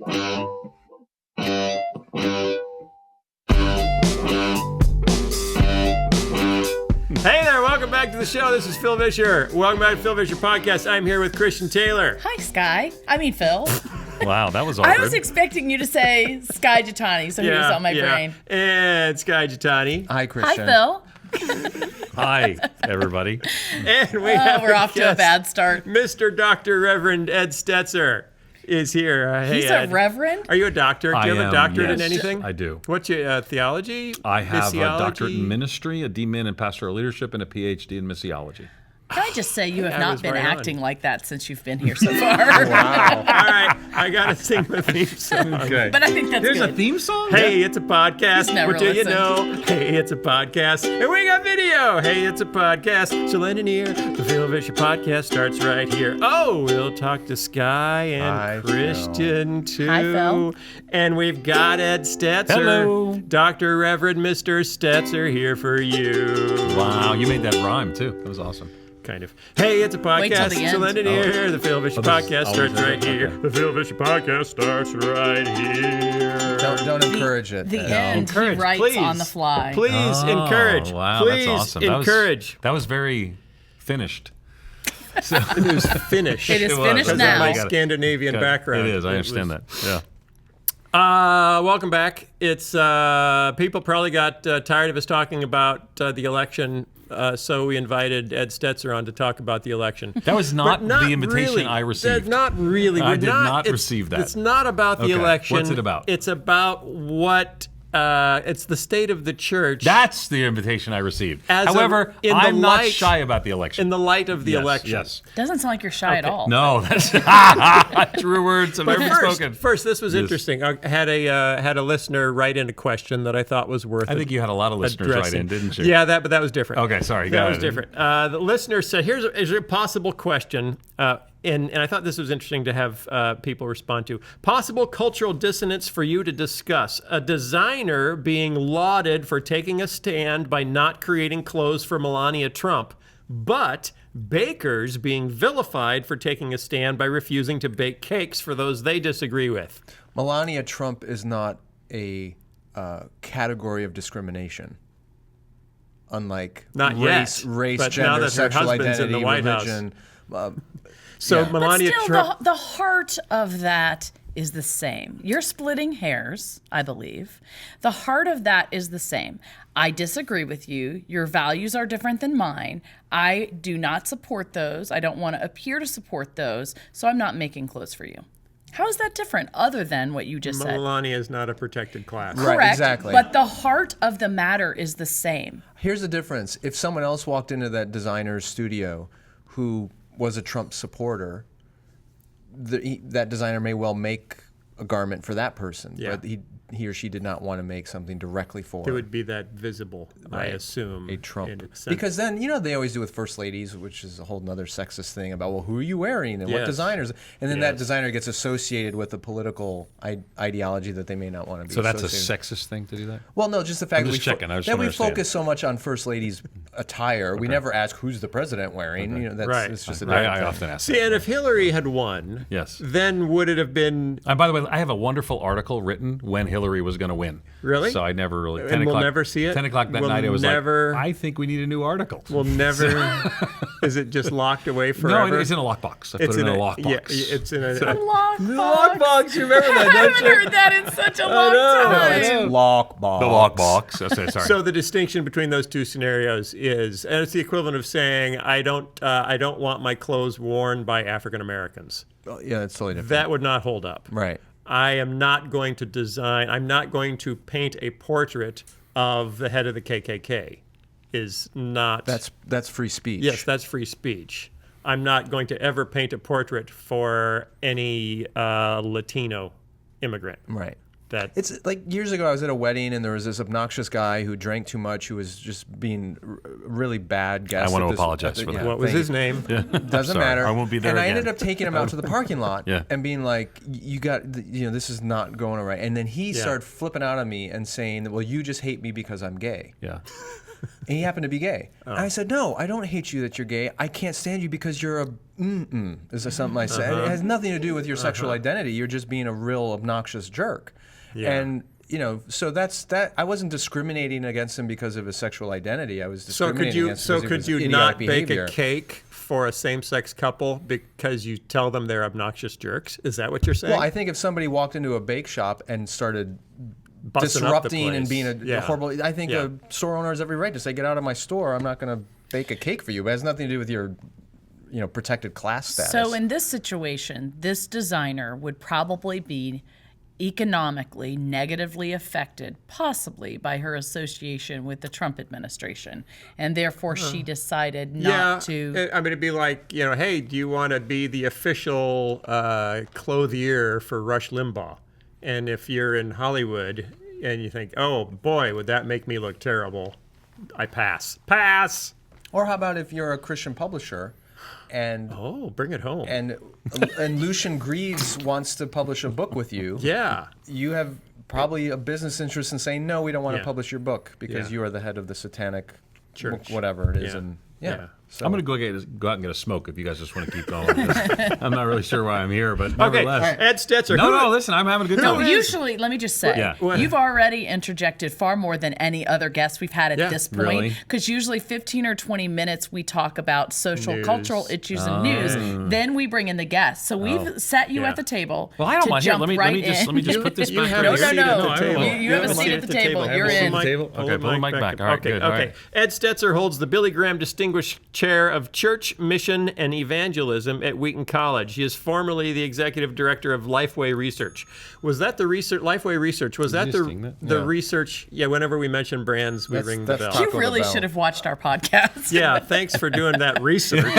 Hey there, welcome back to the show. This is Phil Vischer. Welcome back to Phil Vischer Podcast. I'm here with Christian Taylor. Hi, Sky. I mean, Phil. Wow, that was awkward. I was expecting you to say Sky Jitani, so he was on my brain. And Sky Jitani. Hi, Christian. Hi, Phil. Hi, everybody. And we're off to a bad start. Mr. Dr. Reverend Ed Stetzer is here. Hey, He's Ed. a reverend? Are you a doctor? Do you have a doctorate in yes, anything? I do. What's your theology? I have a missiology? doctorate in ministry, a DMin in pastoral leadership, and a PhD in missiology. Can I just say you have That not was been right acting like that since you've been here so far? Wow. All right, I got to sing the theme song. Okay. But I think that's There's good. a theme song? Hey, it's a podcast. He's never What do you listened. know? Hey, it's a podcast. And we got video. Hey, it's a podcast. So lend an ear. The Phil Vischer Podcast starts right here. Oh, we'll talk to Sky and Hi, Christian, too. Hi, Phil. And we've got Ed Stetzer. Hello. Dr. Reverend Mr. Stetzer here for you. Wow, you made that rhyme, too. That was awesome. Kind of. Hey, it's a Wait till podcast. the So end. lend an ear. The Phil Vischer Oh, this Podcast always starts is. right here. Okay. The Phil Vischer Podcast starts right here. Don't encourage it. The No. end, Encourage, he writes please. on the fly. Please encourage. Wow, Please that's awesome. encourage. That was very finished. It was finished. It is It was. finished Because now. of my Got it. Scandinavian background. It is, I understand that. Yeah. Welcome back. It's people probably got tired of us talking about the election, so we invited Ed Stetzer on to talk about the election. That was not, But the invitation really. I received. Not really. I We're did not it's- receive that. It's not about the Okay. election. What's it about? It's about what. It's the state of the church. That's the invitation I received. As However, in the I'm not light- shy about the election. in the light of the Yes, election. Yes. Doesn't sound like you're shy at all. No, that's true words have But never been spoken. first, this was Yes. interesting. I had a listener write in a question that I thought was worth. I think you had a lot of listeners write addressing. in, didn't you? Yeah, but that was different. Okay, sorry. That go was ahead. different. The listener said, is there a possible question, and I thought this was interesting to have people respond to. Possible cultural dissonance for you to discuss. A designer being lauded for taking a stand by not creating clothes for Melania Trump, but bakers being vilified for taking a stand by refusing to bake cakes for those they disagree with. Melania Trump is not a category of discrimination. Unlike Not race, yet, but now gender, that her sexual husband's in identity, the White House. religion. So Yeah. But Melania still, Trump. the heart of that is the same. You're splitting hairs, I believe. The heart of that is the same. I disagree with you. Your values are different than mine. I do not support those. I don't want to appear to support those, so I'm not making clothes for you. How is that different other than what you just said? Melania is not a protected class. Right, Correct, exactly. but the heart of the matter is the same. Here's the difference. If someone else walked into that designer's studio who was a Trump supporter, that designer may well make a garment for that person, Yeah. but he or she did not want to make something directly for It would be that visible, I Right. assume. a Trump. in its sense. Because then, they always do with first ladies, which is a whole nother sexist thing about, well, who are you wearing and what Yes. designers? And then that Yes. designer gets associated with a political ideology that they may not want to be So that's a associated. sexist thing to do that? Well, no, just the fact I'm that just checking. I just that don't we understand. focus so much on first ladies' attire. We never ask who's the president wearing. That's Right. it's just a I different thing. often ask See, that. and if Hillary had won, Yes. then would it have been And by the way, I have a wonderful article written when Hillary was going to win. Really? So I never really. And 10 we'll o'clock, never see it? 10 o'clock that We'll night, I was never- like, I think we need a new article. will never? Is it just locked away forever? No, it's in a lockbox. I put it in a lockbox. Yeah, it's in a. Lockbox. You remember that, I don't haven't you? heard that in such a long know. time. It's lockbox. The lockbox. Okay, sorry. So the distinction between those two scenarios is, and it's the equivalent of saying, I don't want my clothes worn by African Americans. Yeah, it's totally different. That would not hold up. Right. I am not going to design. I'm not going to paint a portrait of the head of the KKK. Is not. That's free speech. Yes, that's free speech. I'm not going to ever paint a portrait for any Latino immigrant. Right. that. It's like years ago, I was at a wedding and there was this obnoxious guy who drank too much, who was just being really bad guest. I want to at this- apologize for that. What was his name? Doesn't Sorry, matter. I won't be there And I again. ended up taking him out to the parking lot Yeah. and being like, "You got, this is not going all right." And then he started flipping out on me and saying, "Well, you just hate me because I'm gay." Yeah. And he happened to be gay. And I said, "No, I don't hate you that you're gay. I can't stand you because you're a Is there something I said? It has nothing to do with your sexual identity. You're just being a real obnoxious jerk." Yeah. And so that's that. I wasn't discriminating against him because of his sexual identity. I was So discriminating could you against him because of could his you idiotic not behavior. bake a cake for a same-sex couple because you tell them they're obnoxious jerks? Is that what you're saying? Well, I think if somebody walked into a bake shop and started Busting up the disrupting and place. being a Yeah. horrible, I think Yeah. a store owner has every right to say, "Get out of my store. I'm not going to bake a cake for you." But it has nothing to do with your, protected class status. So in this situation, this designer would probably be economically negatively affected, possibly by her association with the Trump administration, and therefore she decided not to. I mean, it'd be like, hey, do you want to be the official clothier for Rush Limbaugh? And if you're in Hollywood and you think, oh boy, would that make me look terrible, I pass. Pass. Or how about if you're a Christian publisher, and Oh, bring it home. and Lucian Greaves wants to publish a book with you? Yeah. You have probably a business interest in saying, "No, we don't want Yeah. to publish your book because Yeah. you are the head of the satanic Church. whatever it is." Yeah. And Yeah. So I'm going to go out and get a smoke if you guys just want to keep going. I'm not really sure why I'm here, but Okay, nevertheless. Ed Stetzer. No, listen, I'm having a good time. No, usually, let me just say, Yeah. you've already interjected far more than any other guest we've had at Yeah. this Really? point. Because usually 15 or 20 minutes we talk about social, News. cultural issues and news. Then we bring in the guests. So we've set you Yeah. at the table. Well, I don't to mind. Here, jump let me right let me just put this You back have right a here. seat no, at no. the table. You have a seat at the table. You're in. the table? Hold Okay, pull the mic back. All right, Okay, good. All okay. right. Ed Stetzer holds the Billy Graham Distinguished Chair of Church, Mission, and Evangelism at Wheaton College. He is formerly the executive director of Lifeway Research. Was that the research? Lifeway Research, was that Existing, the yeah. research? Yeah, whenever we mention brands, we That's- ring the that's bell. You Taco really Bell. should have watched our podcast. Yeah, thanks for doing that research.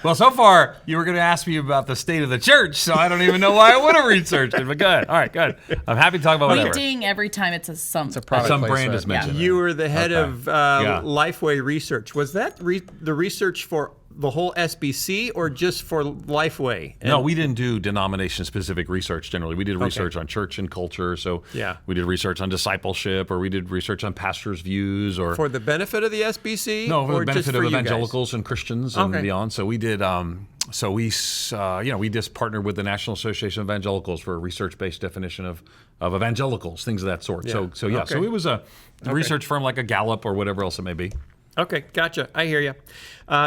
Well, so far, you were going to ask me about the state of the church, so I don't even know why I would have researched it, but good. All right, good. I'm happy to talk about We whatever. ding every time it's a product Some placement. brand is mentioned. You were the head of Yeah. Lifeway Research. Was that the research for the whole SBC or just for Lifeway? No, we didn't do denomination-specific research generally. We did research on church and culture. So Yeah. we did research on discipleship, or we did research on pastors' views, or For the benefit of the SBC? no, for or the just benefit for of you guys? evangelicals and Christians and Okay. beyond. So we did. We just partnered with the National Association of Evangelicals for a research-based definition of evangelicals, things of that sort. Yeah. So Okay. it was a research firm like a Gallup or whatever else it may be. Okay, gotcha. I hear you.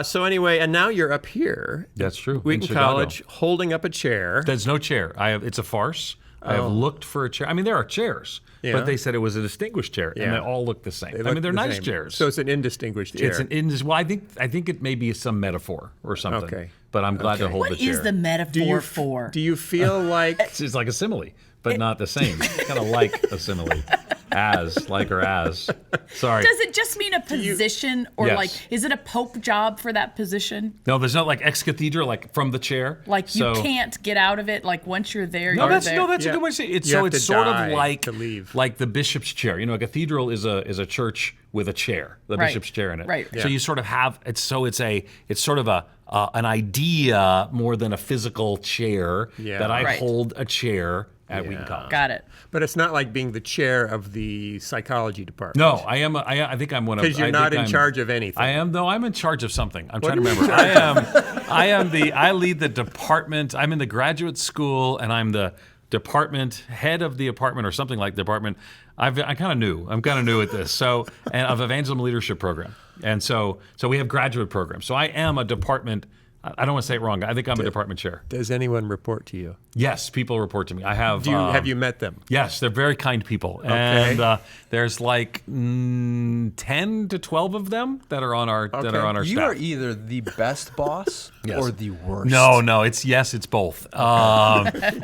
So anyway, and now you're up here. That's true. Wheaton in Chicago. College, holding up a chair. There's no chair. It's a farce. I have looked for a chair. I mean, there are chairs, Yeah. but they said it was a distinguished chair, and Yeah. they all look the same. I look mean, they're the nice same. chairs. So it's an indistinguished chair. It's well, I think it may be some metaphor or something. Okay. But I'm glad to hold What the chair. is the metaphor for? Do you feel like It's like a simile, but not the same. Kind of like a simile. Like or as. Sorry. Does it just mean a position, or Yes. like, is it a pope job for that position? No, there's not like ex cathedra, like from the chair. Like you So- can't get out of it. Like once you're there, No, you're that's there. a Yeah. good way to say it. It's You so have it's to sort die of like to leave. like the bishop's chair. A cathedral is a church with a chair, the Right. bishop's chair in it. Right. So Yeah. you sort of have it's sort of an idea more than a physical chair Yeah. that I Right. hold a chair at Wheaton College. Got it. but it's not like being the chair of the psychology department. No, I am. I think I'm one of. Because you're I not think in I'm- charge of anything. I am, though. I'm in charge of something. I'm trying to are you remember. I lead the department. I'm in the graduate school, and I'm the department head of the department or something like department. I'm kind of new. I'm kind of new at this. So, and of evangelism leadership program. And so we have graduate programs. So I am a department. I don't want to say it wrong. I think I'm a department chair. Does anyone report to you? Yes, people report to me. I have. Have you met them? Yes, they're very kind people, and there's like 10 to 12 of them that are on our You staff. are either the best boss Yes. or the worst? No, it's both. We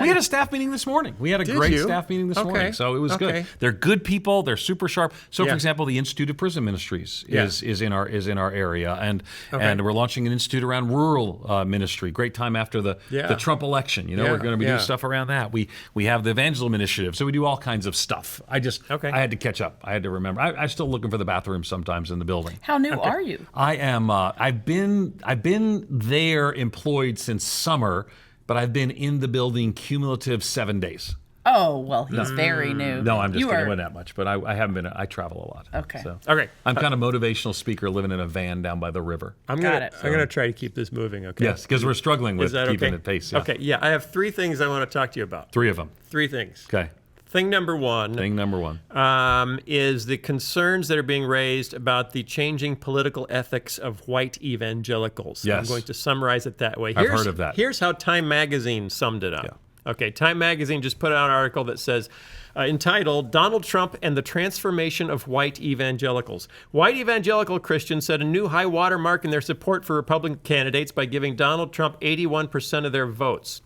had a staff meeting this morning. We had a great you? staff meeting this Okay. morning, so it was Okay. good. They're good people. They're super sharp. So, Yeah. for example, the Institute of Prison Ministries Yeah. is in our area, and we're launching an institute around rural ministry. Great time after the Trump election. You know, Yeah. we're going to be Yeah. doing stuff around that. We have the Evangelism Initiative, so we do all kinds of stuff. I had to catch up. I had to remember. I'm still looking for the bathroom sometimes in the building. How new are you? I am. I've been there employed since summer, but I've been in the building cumulative 7 days. Oh, well, he's very new. No, I'm just You kidding. are- It wasn't that much, but I haven't been. I travel a lot. Okay. So. Okay. I'm kind of motivational speaker living in a van down by the river. I'm Got gonna it. I'm gonna try to keep this moving. Okay. Yes, because we're struggling with Is that keeping okay? it pace. Yeah. Okay. Yeah. I have 3 things I want to talk to you about. 3 of them. 3 things. Okay. Thing number 1. Thing number 1. Is the concerns that are being raised about the changing political ethics of white evangelicals. Yes. I'm going to summarize it that way. I've heard of that. Here's how Time Magazine summed it up. Okay, Time Magazine just put out an article that says, entitled, Donald Trump and the Transformation of White Evangelicals. White evangelical Christians set a new high watermark in their support for Republican candidates by giving Donald Trump 81% of their votes.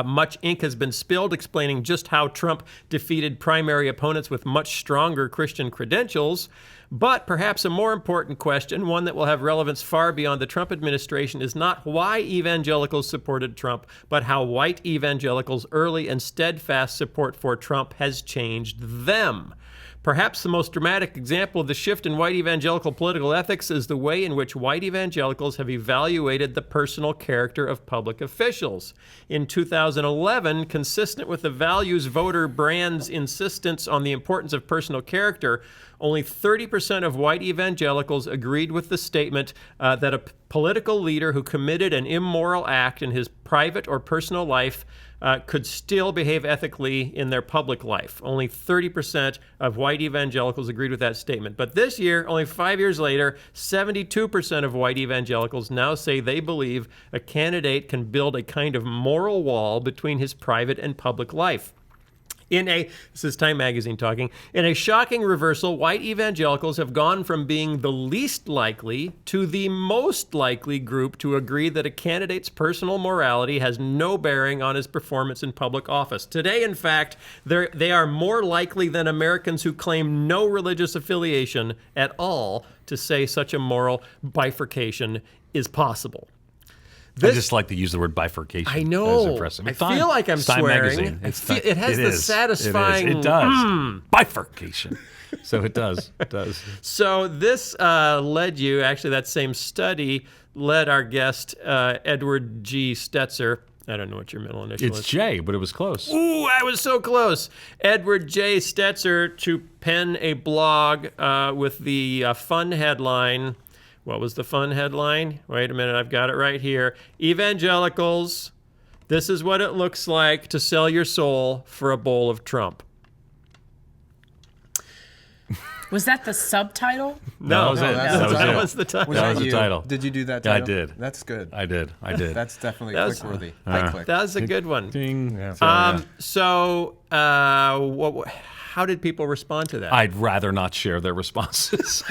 Much ink has been spilled explaining just how Trump defeated primary opponents with much stronger Christian credentials. But perhaps a more important question, one that will have relevance far beyond the Trump administration, is not why evangelicals supported Trump, but how white evangelicals' early and steadfast support for Trump has changed them. Perhaps the most dramatic example of the shift in white evangelical political ethics is the way in which white evangelicals have evaluated the personal character of public officials. In 2011, consistent with the values voter brand's insistence on the importance of personal character, only 30% of white evangelicals agreed with the statement that a political leader who committed an immoral act in his private or personal life could still behave ethically in their public life. Only 30% of white evangelicals agreed with that statement. But this year, only 5 years later, 72% of white evangelicals now say they believe a candidate can build a kind of moral wall between his private and public life. This is Time Magazine talking, in a shocking reversal, white evangelicals have gone from being the least likely to the most likely group to agree that a candidate's personal morality has no bearing on his performance in public office. Today, in fact, they are more likely than Americans who claim no religious affiliation at all to say such a moral bifurcation is possible. I just like to use the word bifurcation. I know. That's impressive. I feel like I'm it's Time swearing. Magazine. It has the satisfying. It does. Bifurcation. So it does. It does. So this led you, actually, that same study led our guest, Edward G. Stetzer. I don't know what your middle initial is. It's J, but it was close. Ooh, I was so close. Edward J. Stetzer to pen a blog with the fun headline. What was the fun headline? Wait a minute, I've got it right here. Evangelicals, this is what it looks like to sell your soul for a bowl of Trump. Was that the subtitle? That was it. That was the title. That was the you? title. Did you do that Yeah, I title? did. That's good. I did. That's definitely That's- click-worthy. High click. That was a good one. Ding. How did people respond to that? I'd rather not share their responses.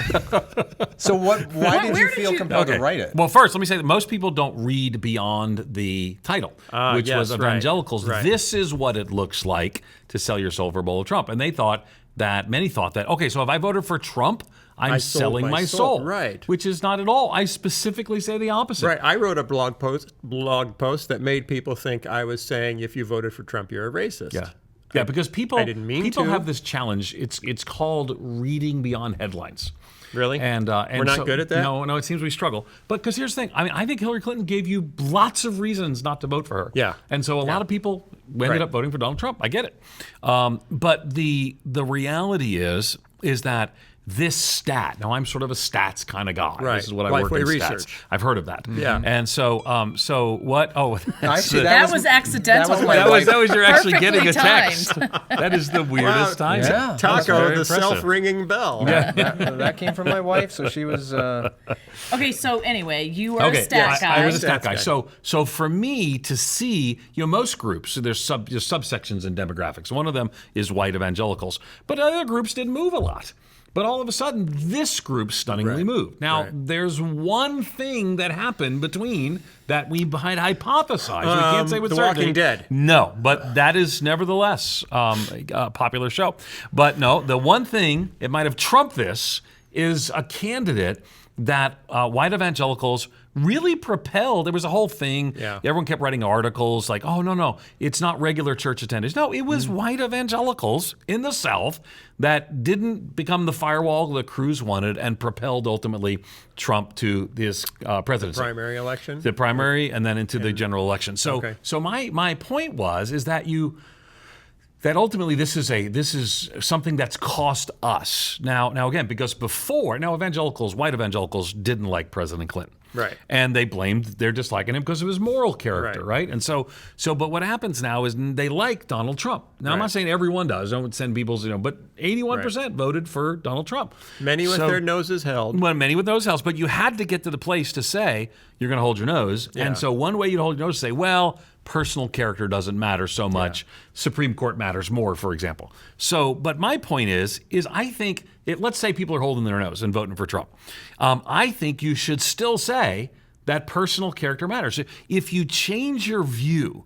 So why did you where did feel you- compelled to write it? Well, first, let me say that most people don't read beyond the title, which yes, was right, Evangelicals. right. This is what it looks like to sell your soul for a bowl of Trump. And many thought that, okay, so if I voted for Trump, I'm sold selling my my soul. soul. Right. Which is not at all. I specifically say the opposite. Right. I wrote a blog post that made people think I was saying if you voted for Trump, you're a racist. Yeah. Yeah, because people didn't mean people to. have this challenge. It's called reading beyond headlines. Really? And we're not good at that? No, it seems we struggle. But because here's the thing. I mean, I think Hillary Clinton gave you lots of reasons not to vote for her. Yeah. And so a lot of people ended Right. up voting for Donald Trump. I get it. But the reality is that this stat. Now I'm sort of a stats kind of guy. Right. This is what I work in Lifeway stats. research. I've heard of that. Yeah. And so what? Oh, Actually, That was accidental. that was my that was you're actually Perfectly getting a text. timed. That is the weirdest time. Yeah. That's Taco, very the impressive. self-ringing bell. that came from my wife, so she was. Okay, so anyway, you are a Okay, stat guy. I was a stat guy. Stats guy. So for me to see, most groups, so there's subsections in demographics. One of them is white evangelicals, but other groups didn't move a lot. But all of a sudden, this group stunningly moved. Now, there's one thing that happened between that we might hypothesize. We can't say with The certainty. Walking Dead. No, but that is nevertheless a popular show. But no, the one thing, it might have trumped this, is a candidate that white evangelicals really propelled. There was a whole thing. Yeah. Everyone kept writing articles like, oh, no, it's not regular church attendance. No, it was white evangelicals in the South that didn't become the firewall the Cruz wanted and propelled ultimately Trump to this presidency. Primary election. The primary and then into the general election. So, Okay. so my point is that that ultimately this is something that's cost us. Now again, because white evangelicals didn't like President Clinton. Right. And they're disliking him because of his moral character, right? And but what happens now is they like Donald Trump. Now, I'm not saying everyone does. Don't send people, but 81% voted for Donald Trump. Many with their noses held. Well, many with nose held, but you had to get to the place to say you're going to hold your nose. Yeah. And so one way you'd hold your nose is say, well, personal character doesn't matter so much. Supreme Court matters more, for example. But my point is I think, let's say people are holding their nose and voting for Trump. I think you should still say that personal character matters. If you change your view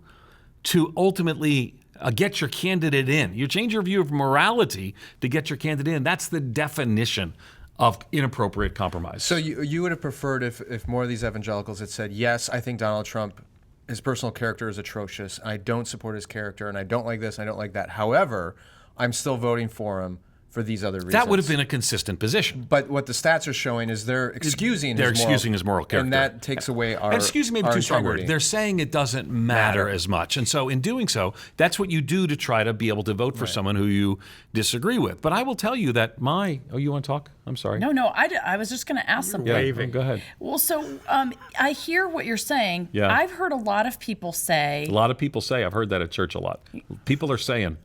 to ultimately get your candidate in, you change your view of morality to get your candidate in, that's the definition of inappropriate compromise. So you would have preferred if more of these evangelicals had said, yes, I think Donald Trump, his personal character is atrocious. I don't support his character, and I don't like this, and I don't like that. However, I'm still voting for him for these other reasons. That would have been a consistent position. But what the stats are showing is they're excusing his moral character. And that takes away our excuse me, maybe too strong integrity. word. They're saying it doesn't matter as much. And so in doing so, that's what you do to try to be able to vote for someone who you disagree with. But I will tell you that you want to talk? I'm sorry. No, I was just going to ask something. Waving. Go ahead. Well, so I hear what you're saying. Yeah. I've heard a lot of people say. A lot of people say, I've heard that at church a lot. People are saying.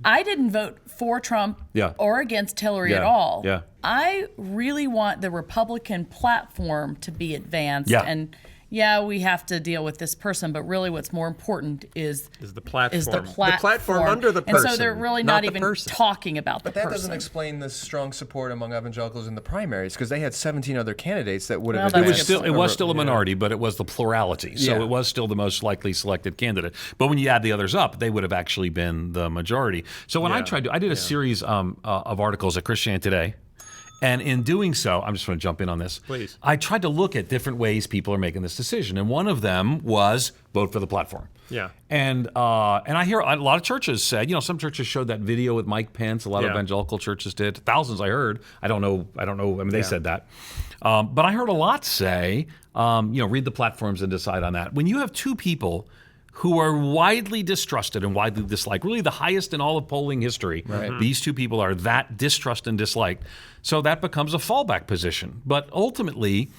I didn't vote for Trump or against Hillary at all. Yeah. I really want the Republican platform to be advanced. Yeah. And we have to deal with this person, but really what's more important is the platform. the platform under the person. And so they're really not even talking about the But that person. doesn't explain the strong support among evangelicals in the primaries, because they had 17 other candidates that would have Well, advanced. It was still a minority, but it was the plurality. So it was still the most likely selected candidate. But when you add the others up, they would have actually been the majority. So when I did a series of articles at Christianity Today. And in doing so, I'm just going to jump in on this. Please. I tried to look at different ways people are making this decision. And one of them was vote for the platform. Yeah. And I hear a lot of churches said, some churches showed that video with Mike Pence. A lot of evangelical churches did. Thousands I heard. I don't know. I mean, they said that. But I heard a lot say, read the platforms and decide on that. When you have two people who are widely distrusted and widely disliked, really the highest in all of polling history. Right. These two people are that distrust and disliked. So that becomes a fallback position. But ultimately,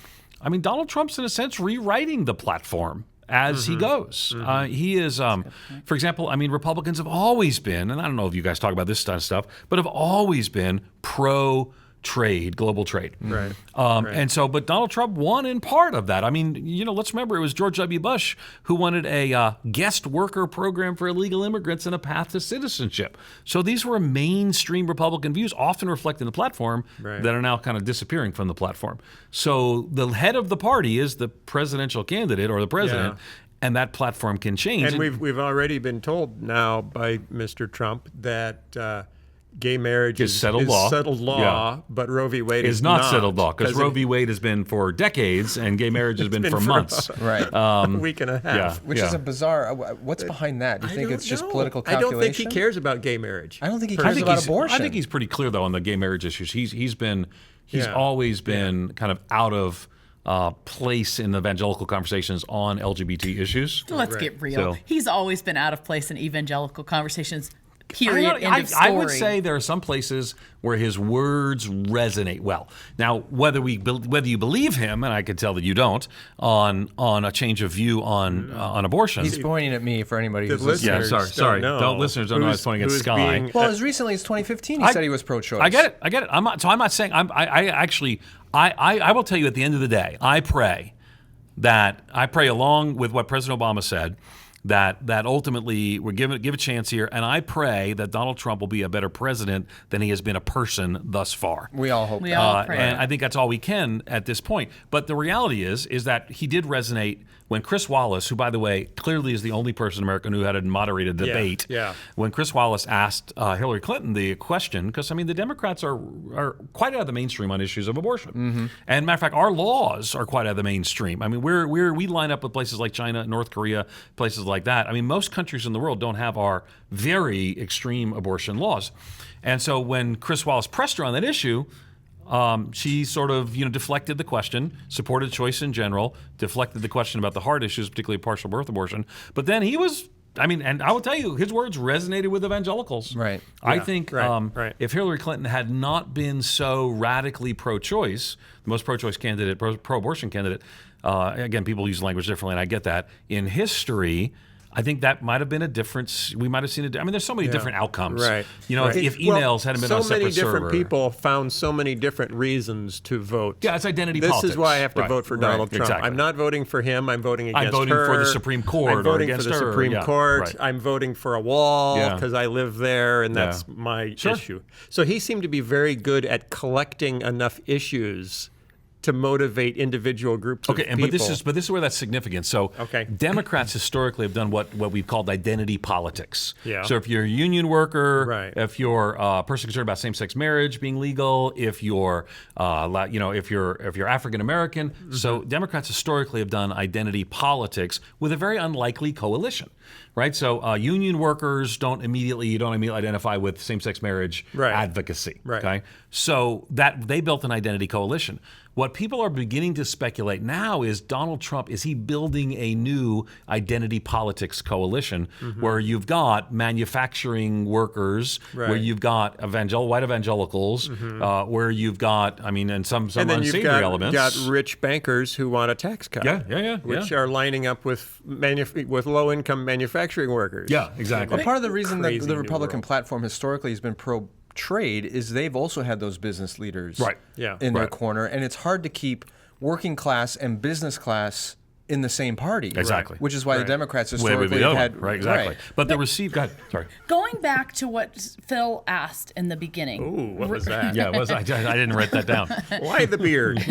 Donald Trump's in a sense rewriting the platform as he goes. He is, for example, Republicans have always been, and I don't know if you guys talk about this kind of stuff, but have always been pro-trade, global trade. Right. And so, but Donald Trump won in part of that. Let's remember it was George W. Bush who wanted a guest worker program for illegal immigrants and a path to citizenship. So these were mainstream Republican views, often reflected in the platform, that are now kind of disappearing from the platform. So the head of the party is the presidential candidate or the president. And that platform can change. And we've already been told now by Mr. Trump that gay marriage is settled law, but Roe v. Wade is not settled law, because Roe v. Wade has been for decades and gay marriage has been for months. Right. A week and a half. Which is a bizarre. What's behind that? Do you think it's just political I calculation? don't think he cares about gay marriage. I don't think he cares about abortion. I think he's pretty clear, though, on the gay marriage issues. He's always been kind of out of place in evangelical conversations on LGBT issues. Let's get real. So, he's always been out of place in evangelical conversations. Period. End of story. I would say there are some places where his words resonate well. Now, whether you believe him, and I can tell that you don't, on a change of view on abortion. He's pointing at me for anybody who's listening. Yeah, sorry. Listeners don't know I was pointing at Sky. Well, as recently as 2015, he said he was pro-choice. I get it. I'm not saying. I will tell you at the end of the day, I pray along with what President Obama said, that ultimately we're give a chance here. And I pray that Donald Trump will be a better president than he has been a person thus far. We all hope We that. all pray. And I think that's all we can at this point. But the reality is that he did resonate when Chris Wallace, who, by the way, clearly is the only person in America who had a moderated debate, yeah. when Chris Wallace asked Hillary Clinton the question, because, I mean, the Democrats are quite out of the mainstream on issues of abortion. And matter of fact, our laws are quite out of the mainstream. I mean, we line up with places like China, North Korea, places like that. I mean, most countries in the world don't have our very extreme abortion laws. And so when Chris Wallace pressed her on that issue, she sort of, deflected the question, supported choice in general, deflected the question about the hard issues, particularly partial birth abortion. But then he was, and I will tell you, his words resonated with evangelicals. Right. I think right. if Hillary Clinton had not been so radically pro-choice, the most pro-choice candidate, pro-abortion candidate, again, people use language differently, and I get that, in history, I think that might have been a difference. We might have seen it. I mean, there's so many different outcomes. Right. If emails hadn't been on a separate so many different server. people found so many different reasons to vote. Yeah, it's identity This politics. is why I have to Right. vote for Donald Trump. Exactly. I'm not voting for him. I'm voting against her. I'm voting for the Supreme Court I'm or voting against for the her. Supreme Yeah, Court. right. I'm voting for a wall Yeah. because I live there, and that's Yeah. my Sure. issue. So he seemed to be very good at collecting enough issues to motivate individual groups of people. but this is where that's significant. So Okay. Democrats historically have done what we've called identity politics. Yeah. So if you're a union worker, Right. if you're a person concerned about same-sex marriage being legal, if you're if you're African American, so Democrats historically have done identity politics with a very unlikely coalition. Right, so union workers don't immediately identify with same-sex marriage Right. advocacy. Right. Okay, so that they built an identity coalition. What people are beginning to speculate now is Donald Trump, is he building a new identity politics coalition where you've got manufacturing workers, where Right. you've got white evangelicals, where you've got, and some and then you've unsavory elements. got rich bankers who want a tax cut. Yeah. Which are lining up with low-income manufacturing workers. Yeah, exactly. But part of the reason that Crazy the new Republican world. platform historically has been pro-trade is they've also had those business leaders Right. Yeah. in their Right. corner, and it's hard to keep working class and business class in the same party. Exactly. Which is why the Right. Democrats Way historically the other had one. Right, exactly. Right. But the received, go ahead, sorry. Going back to what Phil asked in the beginning. Ooh, what was that? Yeah, I didn't write that down. Why the beard?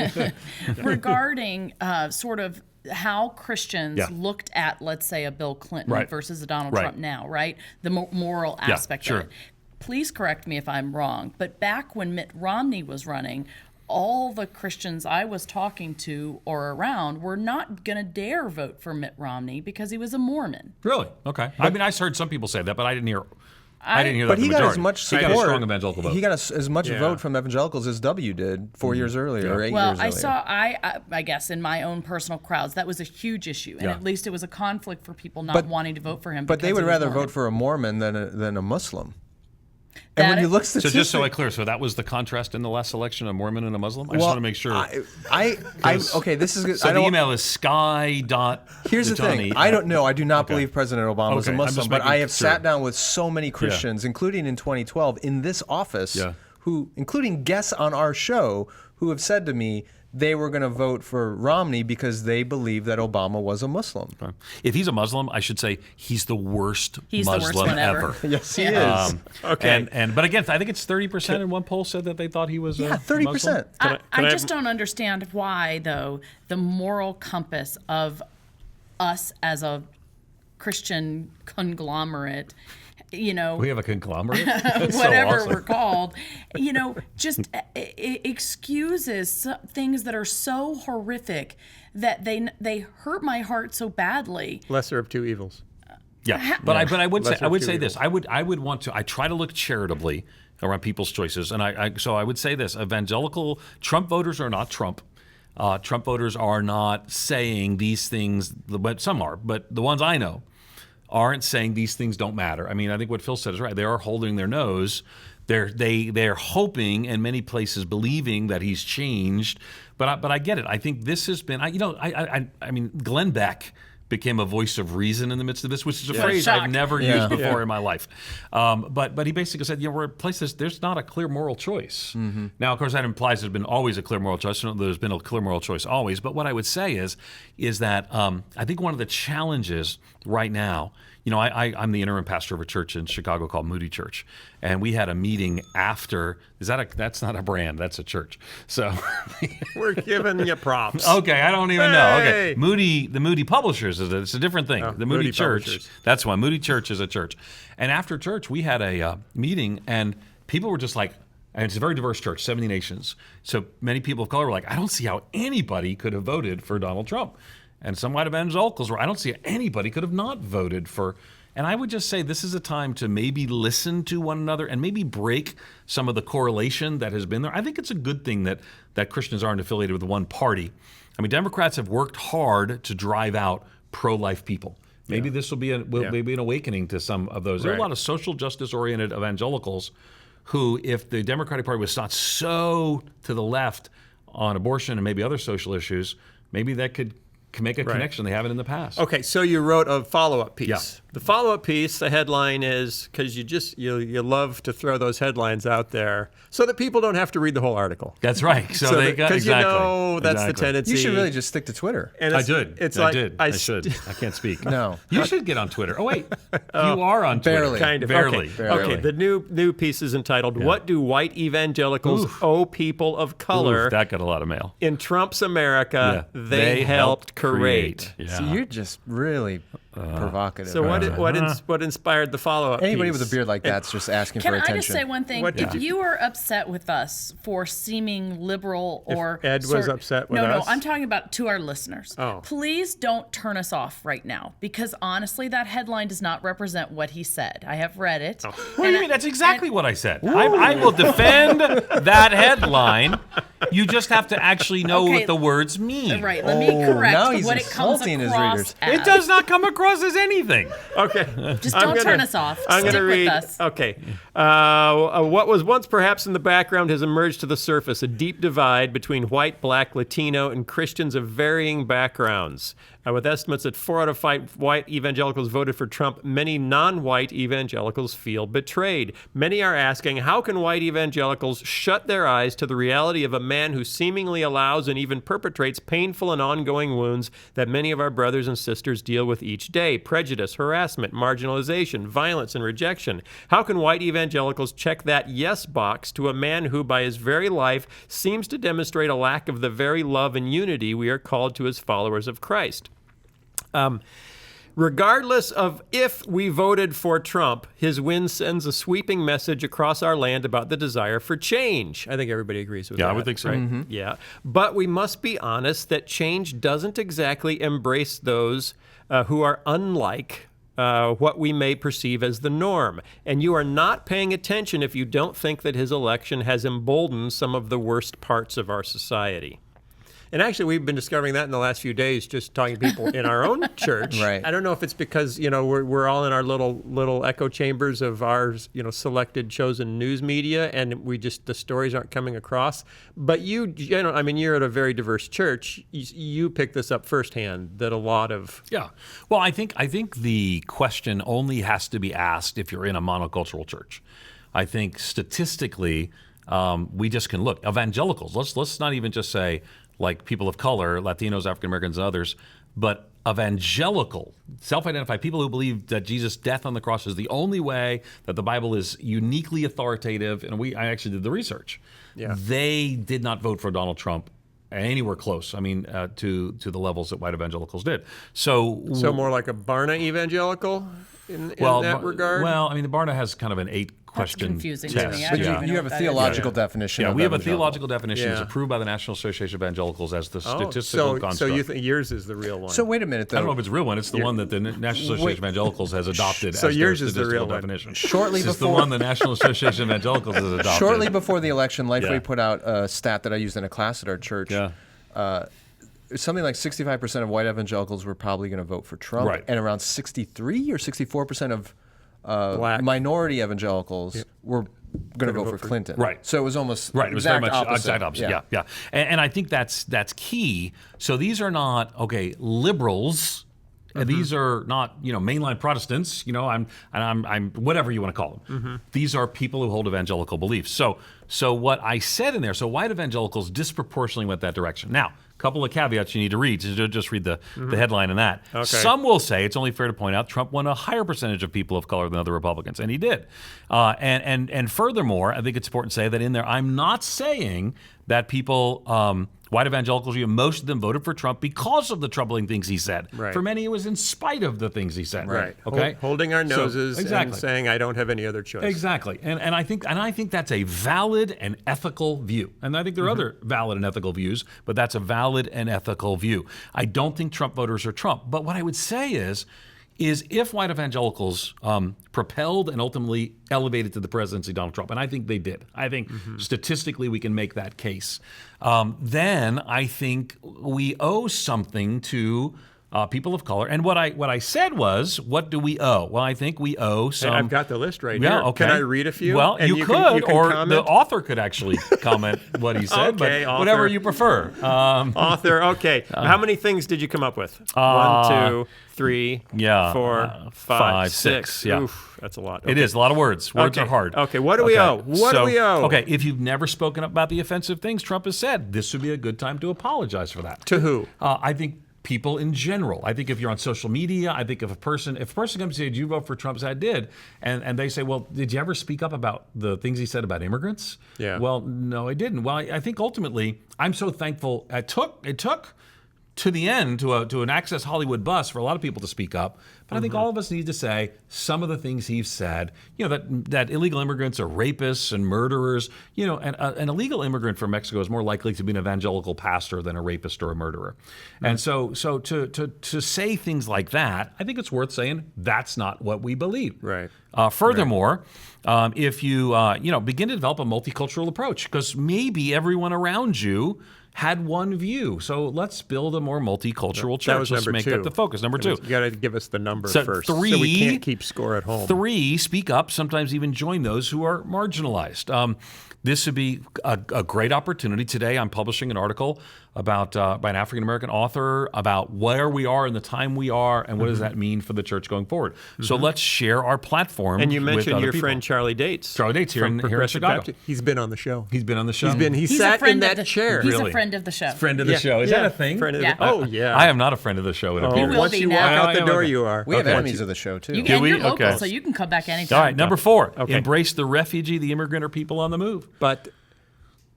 regarding sort of how Christians Yeah. looked at, let's say, a Bill Clinton Right. versus a Donald Right. Trump now, right? The moral Yeah, aspect sure. of it. Please correct me if I'm wrong, but back when Mitt Romney was running, all the Christians I was talking to or around were not going to dare vote for Mitt Romney because he was a Mormon. Really? Okay. I heard some people say that, but I didn't hear that. But he the got as majority. much support. He got a strong evangelical vote. He got as much Yeah. vote from evangelicals as W did 4 years earlier, or 8 Well, years I earlier. saw, I guess, in my own personal crowds, that was a huge issue, and Yeah. at least it was a conflict for people not wanting to vote for him. But they because would he was rather Mormon. vote for a Mormon than a Muslim. That And when you is- look So statistically, just so I'm clear, so that was the contrast in the last election, a Mormon and a Muslim? I just want to make sure. okay, this is good. So I the don't, email is sky. Here's the thing. I don't know. I do not believe President Obama is a Okay, I'm just Muslim, but making I have sure. sat down with so many Christians, including in 2012, in this office, Yeah. including guests on our show, who have said to me they were going to vote for Romney because they believe that Obama was a Muslim. If he's a Muslim, I should say he's the worst He's the worst Muslim one ever. Yes, he Yeah. is. Okay. But again, I think it's 30% in one poll said that they thought he was Yeah, a 30%. Muslim. I just don't understand why, though, the moral compass of us as a Christian conglomerate, We have a conglomerate. That's whatever so awesome. we're called, just excuses things that are so horrific that they hurt my heart so badly. Lesser of two evils. Yeah, but I would Lesser say of this. two I would want to. I try to look charitably around people's choices, and so I would say this: evangelical Trump voters are not Trump. Trump voters are not saying these things, but some are. But the ones I know aren't saying these things don't matter. I mean, I think what Phil said is right. They are holding their nose. They're hoping, in many places, believing that he's changed. But I get it. I think this has been. I mean, Glenn Beck became a voice of reason in the midst of this, which is a phrase Shock. I've never used before in my life. But he basically said, we're a place there's not a clear moral choice. Now, of course, that implies there's been always a clear moral choice. There's been a clear moral choice always. But what I would say is that I think one of the challenges right now, I'm the interim pastor of a church in Chicago called Moody Church, and we had a meeting after. That's not a brand, that's a church. So We're giving you props. okay, I don't even know. Okay, Hey! the Moody Publishers it's a different thing. The Moody Moody Church, Publishers. that's why Moody Church is a church. And after church, we had a meeting, and people were just like. And it's a very diverse church, 70 nations. So many people of color were like, I don't see how anybody could have voted for Donald Trump. And some white evangelicals were, I don't see how anybody could have not voted for. And I would just say this is a time to maybe listen to one another and maybe break some of the correlation that has been there. I think it's a good thing that Christians aren't affiliated with one party. I mean, Democrats have worked hard to drive out pro-life people. Maybe this will be maybe an awakening to some of those. There are a lot of social justice-oriented evangelicals who, if the Democratic Party was not so to the left on abortion and maybe other social issues, maybe that could make a connection. They haven't in the past. Okay, so you wrote a follow-up piece. Yeah. The follow-up piece, the headline is, because you love to throw those headlines out there so that people don't have to read the whole article. That's right. So they got because exactly. that's the tendency. You should really just stick to Twitter. And I it's, did. It's I like did. I should. I can't speak. No. You should get on Twitter. Oh wait, you are on Twitter. Barely. Kind of. Barely. Okay. Barely. Okay. The new piece is entitled "What Do White Evangelicals Owe People of Color Oof, that got a lot of mail. in Trump's America? Yeah. They helped create." Yeah. So you're just really provocative. So what inspired the follow-up? Anybody piece? with a beard like that's just asking Can for I attention. just say one thing? What did If you are upset with us for seeming liberal or Ed was upset with us? No, I'm talking about to our listeners. Oh. Please don't turn us off right now, because honestly, that headline does not represent what he said. I have read it. Oh. What do you mean? That's exactly what I said. I will defend that headline. You just have to actually know Okay. what the words mean. Right. Let me correct now he's what it comes insulting his across readers. as. It does not come across as anything. Okay. Just I'm don't gonna- turn us off. I'm Stick going to with read. us. Okay. What was once perhaps in the background has emerged to the surface: a deep divide between white, black, Latino, and Christians of varying backgrounds. With estimates that 4 out of 5 white evangelicals voted for Trump, many non-white evangelicals feel betrayed. Many are asking, how can white evangelicals shut their eyes to the reality of a man who seemingly allows and even perpetrates painful and ongoing wounds that many of our brothers and sisters deal with each day? Prejudice, harassment, marginalization, violence, and rejection. How can white evangelicals check that yes box to a man who, by his very life, seems to demonstrate a lack of the very love and unity we are called to as followers of Christ? Regardless of if we voted for Trump, his win sends a sweeping message across our land about the desire for change. I think everybody agrees with that. Yeah, I would think so. Right? Yeah. But we must be honest that change doesn't exactly embrace those who are unlike what we may perceive as the norm. And you are not paying attention if you don't think that his election has emboldened some of the worst parts of our society. And actually, we've been discovering that in the last few days, just talking to people in our own church. Right. I don't know if it's because we're all in our little echo chambers of our selected chosen news media, and the stories aren't coming across. But you're at a very diverse church. You picked this up firsthand. That a lot of Well, I think the question only has to be asked if you're in a monocultural church. I think statistically, we just can look evangelicals. Let's not even just say like people of color, Latinos, African Americans, and others, but evangelical, self-identified people who believe that Jesus' death on the cross is the only way, that the Bible is uniquely authoritative. And I actually did the research. Yeah. They did not vote for Donald Trump anywhere close. I mean, to the levels that white evangelicals did. So more like a Barna evangelical in that regard. Well, I mean, the Barna has kind of an 8-question confusing to test. me. I But don't Yeah. even you know have a what that theological definition. Yeah, of we have a evangelical. theological definition. It's Yeah. approved by the National Association of Evangelicals as the statistical construct. So you think yours is the real one? So wait a minute, though. I don't know if it's a real one. It's the one that the National Association of Evangelicals has adopted So as yours their is the statistical real one. definition. Shortly This is the before- one the National Association of Evangelicals has adopted. Shortly before the election, Lifeway Yeah. put out a stat that I used in a class at our church. Yeah. Something like 65% of white evangelicals were probably going to vote for Trump, Right. and around 63 or 64% of Black. minority evangelicals were going to vote for Clinton. Right. So it was almost Right, it was very much opposite. exact opposite. Yeah. And I think that's key. So these are not liberals These are not, mainline Protestants. I'm whatever you want to call them. These are people who hold evangelical beliefs. So what I said in there, so white evangelicals disproportionately went that direction. Now, a couple of caveats you need to read. So just read the headline in that. Okay. Some will say, it's only fair to point out, Trump won a higher percentage of people of color than other Republicans, and he did. And furthermore, I think it's important to say that in there, I'm not saying that people, white evangelicals, most of them voted for Trump because of the troubling things he said. Right. For many, it was in spite of the things he said. Right. Okay. Holding our noses exactly. and saying, I don't have any other choice. Exactly. And I think that's a valid and ethical view. And I think there are other valid and ethical views, but that's a valid and ethical view. I don't think Trump voters are Trump. But what I would say is if white evangelicals propelled and ultimately elevated to the presidency Donald Trump, and I think they did. I think statistically we can make that case. Then I think we owe something to people of color. And what I said was, what do we owe? Well, I think we owe some. I've got the list right Yeah, here. okay. Can I read a few? Well, And you can could, or comment? the author could actually comment what he said, Okay, but author. whatever you prefer. Author. Okay. How many things did you come up with? 1, 2, 3, yeah, 4, 5, 5, 6. 6, yeah. Oof, that's a lot. It is a lot of words. Words Okay. are hard. Okay, what do we owe? What do we owe? Okay, if you've never spoken about the offensive things Trump has said, this would be a good time to apologize for that. To who? I think people in general. I think if you're on social media, I think if a person comes and says, did you vote for Trump? As I did, and they say, well, did you ever speak up about the things he said about immigrants? Yeah. Well, no, I didn't. Well, I think ultimately, I'm so thankful. It took to the end, to an Access Hollywood bus for a lot of people to speak up. But I think all of us need to say some of the things he's said, that illegal immigrants are rapists and murderers. And an illegal immigrant from Mexico is more likely to be an evangelical pastor than a rapist or a murderer. And so to say things like that, I think it's worth saying that's not what we believe. Right. Furthermore, if you begin to develop a multicultural approach, because maybe everyone around you had one view. So let's build a more multicultural church. That was let's number make 2. that the focus. Number 2. You got to give us the number So first. 3, so we can't keep score at home. 3, speak up, sometimes even join those who are marginalized. This would be a great opportunity. Today I'm publishing an article about by an African-American author about where we are in the time we are and what does that mean for the church going forward. So let's share our platform. And you mentioned with your other people. friend Charlie Dates. Charlie Dates here from in Progressive Chicago. Baptist. He's been on the show. He's been on the show. He He's a sat friend in of that the, chair. He's Really? a friend of the show. Friend of the show. Is that a thing? Friend of Yeah. the, oh, yeah. I am not a friend of the show, it appears. will Once be you now. walk Oh, out the I am, door, okay. you are. We have Okay. enemies of the show too. You Do can, we? you're local, Okay. so you can come back anytime. All right, number 4. Okay. Embrace the refugee, the immigrant, or people on the move. But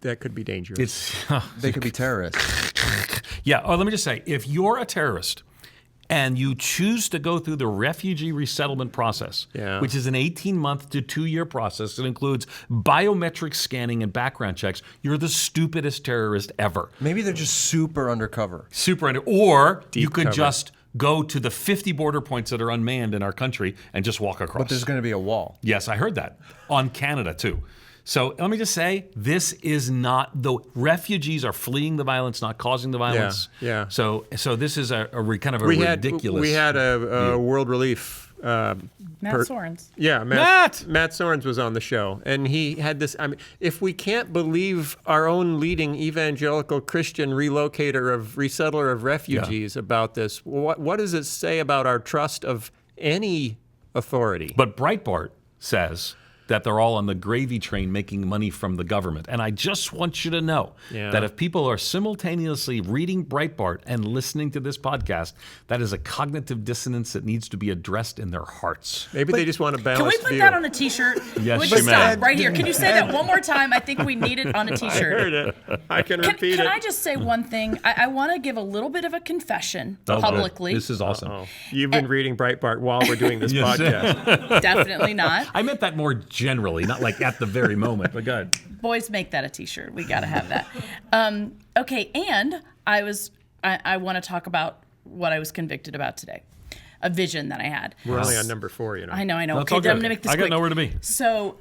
that could be dangerous. They could be terrorists. Yeah, let me just say, if you're a terrorist and you choose to go through the refugee resettlement process, Yeah. which is an 18-month to 2-year process that includes biometric scanning and background checks, you're the stupidest terrorist ever. Maybe they're just super undercover. Or you Deep could cover. just go to the 50 border points that are unmanned in our country and just walk across. But there's going to be a wall. Yes, I heard that. On Canada, too. So let me just say, this is not, the refugees are fleeing the violence, not causing the violence. Yeah. So this is a kind of a ridiculous. We had a World Relief. Matt Sorens. Yeah, Matt Sorens was on the show, and he had this. I mean, if we can't believe our own leading evangelical Christian resettler of refugees about this, what does it say about our trust of any authority? But Breitbart says that they're all on the gravy train making money from the government. And I just want you to know that if people are simultaneously reading Breitbart and listening to this podcast, that is a cognitive dissonance that needs to be addressed in their hearts. Maybe they just want to balance. Can we put view. that on a T-shirt? Yes, we you just may. stop right here. Can you say that one more time? I think we need it on a I T-shirt. heard it. I can repeat Can it. I just say one thing? I want to give a little bit of a confession Oh, good. publicly. This is awesome. Oh, you've been reading Breitbart while we're doing this Yes. podcast. Definitely not. I meant that more generally, not like at the very moment, but go ahead. Boys, make that a T-shirt. We got to have that. Okay, and I want to talk about what I was convicted about today. A vision that I had. We're only on number 4, you know. I know. That's Okay, all then I'm good. going to make this I got quick. nowhere to be. So,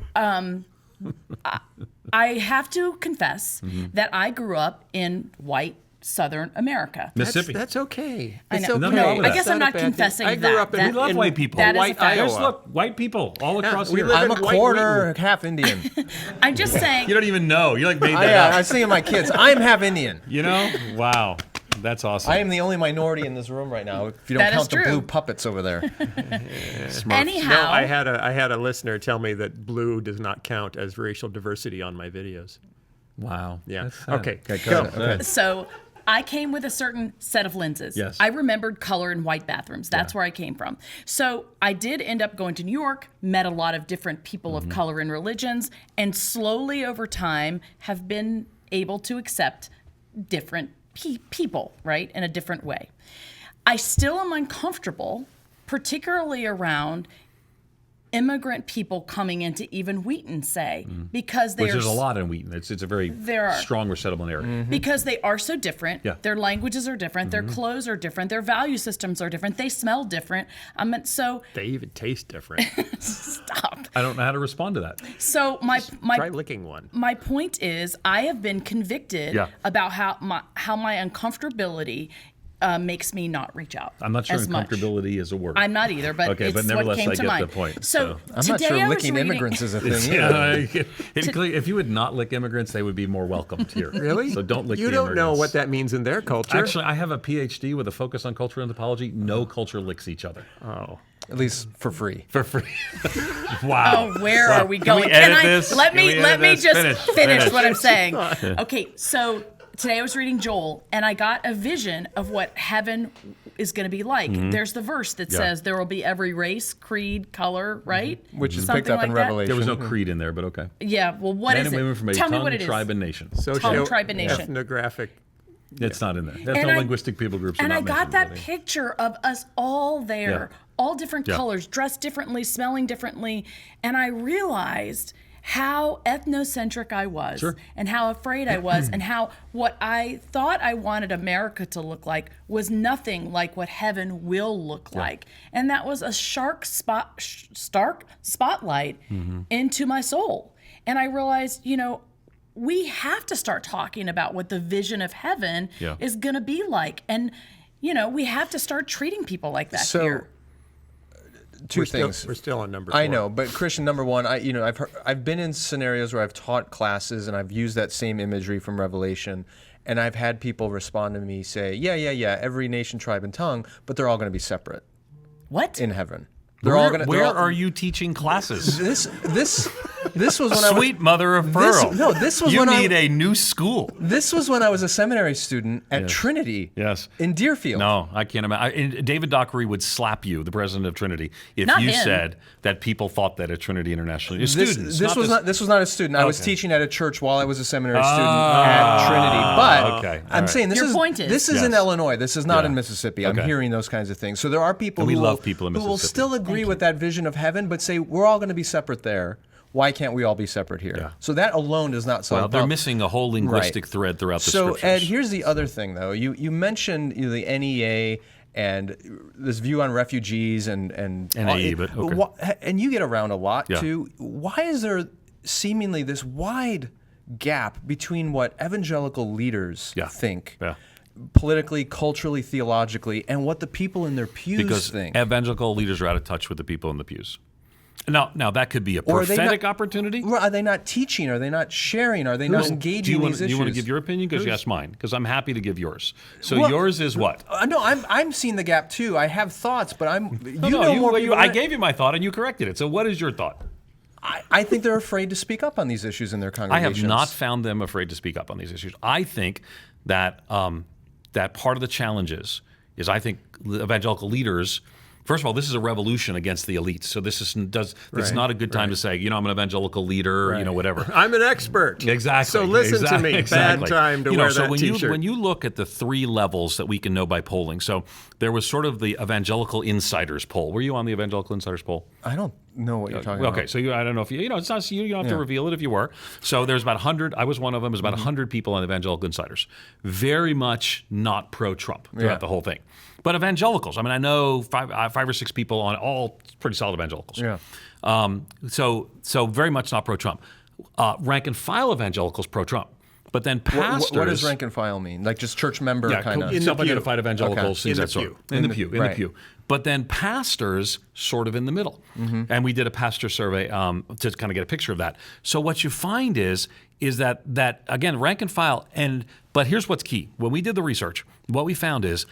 I have to confess that I grew up in white Southern America. Mississippi. That's okay. I It's know. okay. Nothing wrong with I that. guess It's I'm not not a bad thing. confessing I grew that. up in, That- We love in white people. that is a white fact. There's, Iowa. look, white people all across we here. live I'm in a white quarter half Indian. I'm just saying. You don't even know. You like made that I up. was thinking of my kids. I'm half Indian. You know? Wow. That's awesome. I am the only minority in this room right now, if you don't That is count the true. blue puppets over there. Anyhow, No, I had a listener tell me that blue does not count as racial diversity on my videos. Wow. Yeah. That's sad. Okay. go. Go. Okay. so I came with a certain set of lenses. Yes. I remembered color in white bathrooms. That's where I came from. So I did end up going to New York, met a lot of different people of color and religions, and slowly over time have been able to accept different people, right, in a different way. I still am uncomfortable, particularly around immigrant people coming into even Wheaton, say, because they Which are there's a lot in Wheaton. It's a very There are. strong resettlement area. because they are so different. Yeah. Their languages are different. Their clothes are different. Their value systems are different. They smell different. So They even taste different. stop. I don't know how to respond to that. So Try my licking one. my point is, I have been convicted Yeah. about how my uncomfortability makes me not reach out. I'm not sure as much. uncomfortability is a word. I'm not either, but Okay, it's but what nevertheless, came I to get mind. the point, So I'm not today sure I was licking reading- immigrants is a thing either. If you would not lick immigrants, they would be more welcomed here. Really? So don't lick You the don't know immigrants. what that means in their culture. Actually, I have a PhD with a focus on cultural anthropology. No culture licks each other. Oh. At least for free. For free. Wow. Oh, where are we going? we edit I this? let Can me we let edit me this? just Finish. what I'm saying. Okay, so today I was reading Joel, and I got a vision of what heaven is going to be like. There's the verse that says there will be every race, creed, color, right? Which is Something picked up like in that. Revelation. There was no creed in there, but okay. Yeah. Well, what Men is and women it? from a Tell me tongue, what it is. tribe, and nation. Socio tribe, and nation. ethnographic. It's not in there. That's And no I- linguistic people groups. Are And not I got mentioned, that I think. picture of us all there, Yeah. all different Yeah. colors, dressed differently, smelling differently. And I realized how ethnocentric I was Sure. and how afraid I was and how what I thought I wanted America to look like was nothing like what heaven will look like. And that was a stark spotlight into my soul. And I realized, we have to start talking about what the vision of heaven Yeah. is going to be like. And, we have to start treating people like that So, here. Two We're things. still on number 4. I know, but Christian, number one, I've been in scenarios where I've taught classes and I've used that same imagery from Revelation, and I've had people respond to me say, yeah, every nation, tribe, and tongue, but they're all going to be separate What? in heaven. They're all going to. Where are you teaching classes? This was when I was. Sweet mother of pearl. This was you when need a new school. This was when I was a seminary student at Trinity. Yes. In Deerfield. No, I can't imagine. David Dockery would slap you, the president of Trinity, if Not you him. said that people thought that at Trinity International. This Students. was not a student. I was Okay. teaching at a church while I was a seminary student at Trinity. But okay. All I'm right. saying Your point is- this is in Yes. Illinois. This is not Yeah. in Mississippi. I'm Okay. hearing those kinds of things. So there are people And we who love will, people in who will Mississippi. still agree with that vision of heaven, but say we're all going to be separate there. Why can't we all be separate here? Yeah. So that alone does not solve. Well, the they're problem. missing a whole linguistic thread throughout the So scriptures. Ed, here's the other thing though. You mentioned the NEA and this view on refugees and NAE, but okay. and you get around a lot Yeah. too. Why is there seemingly this wide gap between what evangelical leaders Yeah. think Yeah. politically, culturally, theologically, and what the people in their pews Because think? evangelical leaders are out of touch with the people in the pews. Now that could be a Or are they prophetic not- opportunity. Are they not teaching? Are they not sharing? Are they not engaging Do you want these to issues? give your opinion? Because you asked mine. Because I'm happy to give yours. So Well, yours is what? No, I'm seeing the gap too. I have thoughts, but No, more. I gave you my thought and you corrected it. So what is your thought? I think they're afraid to speak up on these issues in their I congregations. have not found them afraid to speak up on these issues. I think that that part of the challenge is I think evangelical leaders. First of all, this is a revolution against the elites. So this is it's not a good time to say, I'm an evangelical leader, whatever. I'm an expert. Exactly. So listen to me. Exactly. Bad time to wear so that when T-shirt. when you look at the 3 levels that we can know by polling, so there was sort of the Evangelical Insiders poll. Were you on the Evangelical Insiders poll? I don't know what you're talking Okay, about. so I don't know if it's not you don't have to reveal it if you were. So there's about 100. I was one of them. There's about 100 people on Evangelical Insiders, very much not pro-Trump throughout the whole thing. But evangelicals, I know 5 or 6 people on all pretty solid evangelicals. Yeah. So very much not pro-Trump. Rank and file evangelicals pro-Trump. But then pastors. What does rank and file mean? Like just church member kind of? Self-identified evangelicals, things In the that sort. pew. In the pew. In the pew. But then pastors sort of in the middle. And we did a pastor survey to kind of get a picture of that. So what you find is that again, rank and file. But here's what's key. When we did the research, what we found is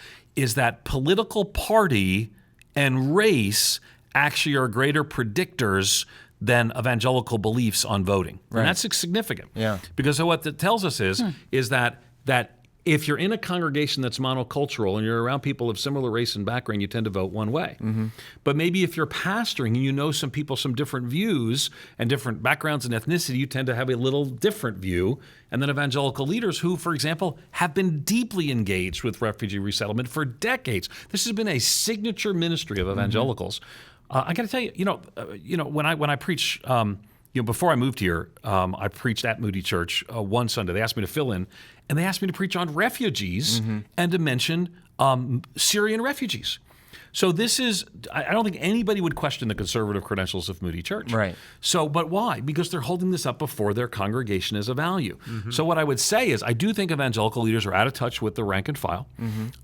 that political party and race actually are greater predictors than evangelical beliefs on voting. Right. And that's significant. Yeah. Because what that tells us is that if you're in a congregation that's monocultural and you're around people of similar race and background, you tend to vote one way. But maybe if you're pastoring and you know some people, some different views and different backgrounds and ethnicity, you tend to have a little different view. And then evangelical leaders who, for example, have been deeply engaged with refugee resettlement for decades. This has been a signature ministry of evangelicals. I got to tell you, when I preach, before I moved here, I preached at Moody Church one Sunday. They asked me to fill in, and they asked me to preach on refugees and to mention Syrian refugees. So this is, I don't think anybody would question the conservative credentials of Moody Church. Right. So, but why? Because they're holding this up before their congregation as a value. So what I would say is I do think evangelical leaders are out of touch with the rank and file.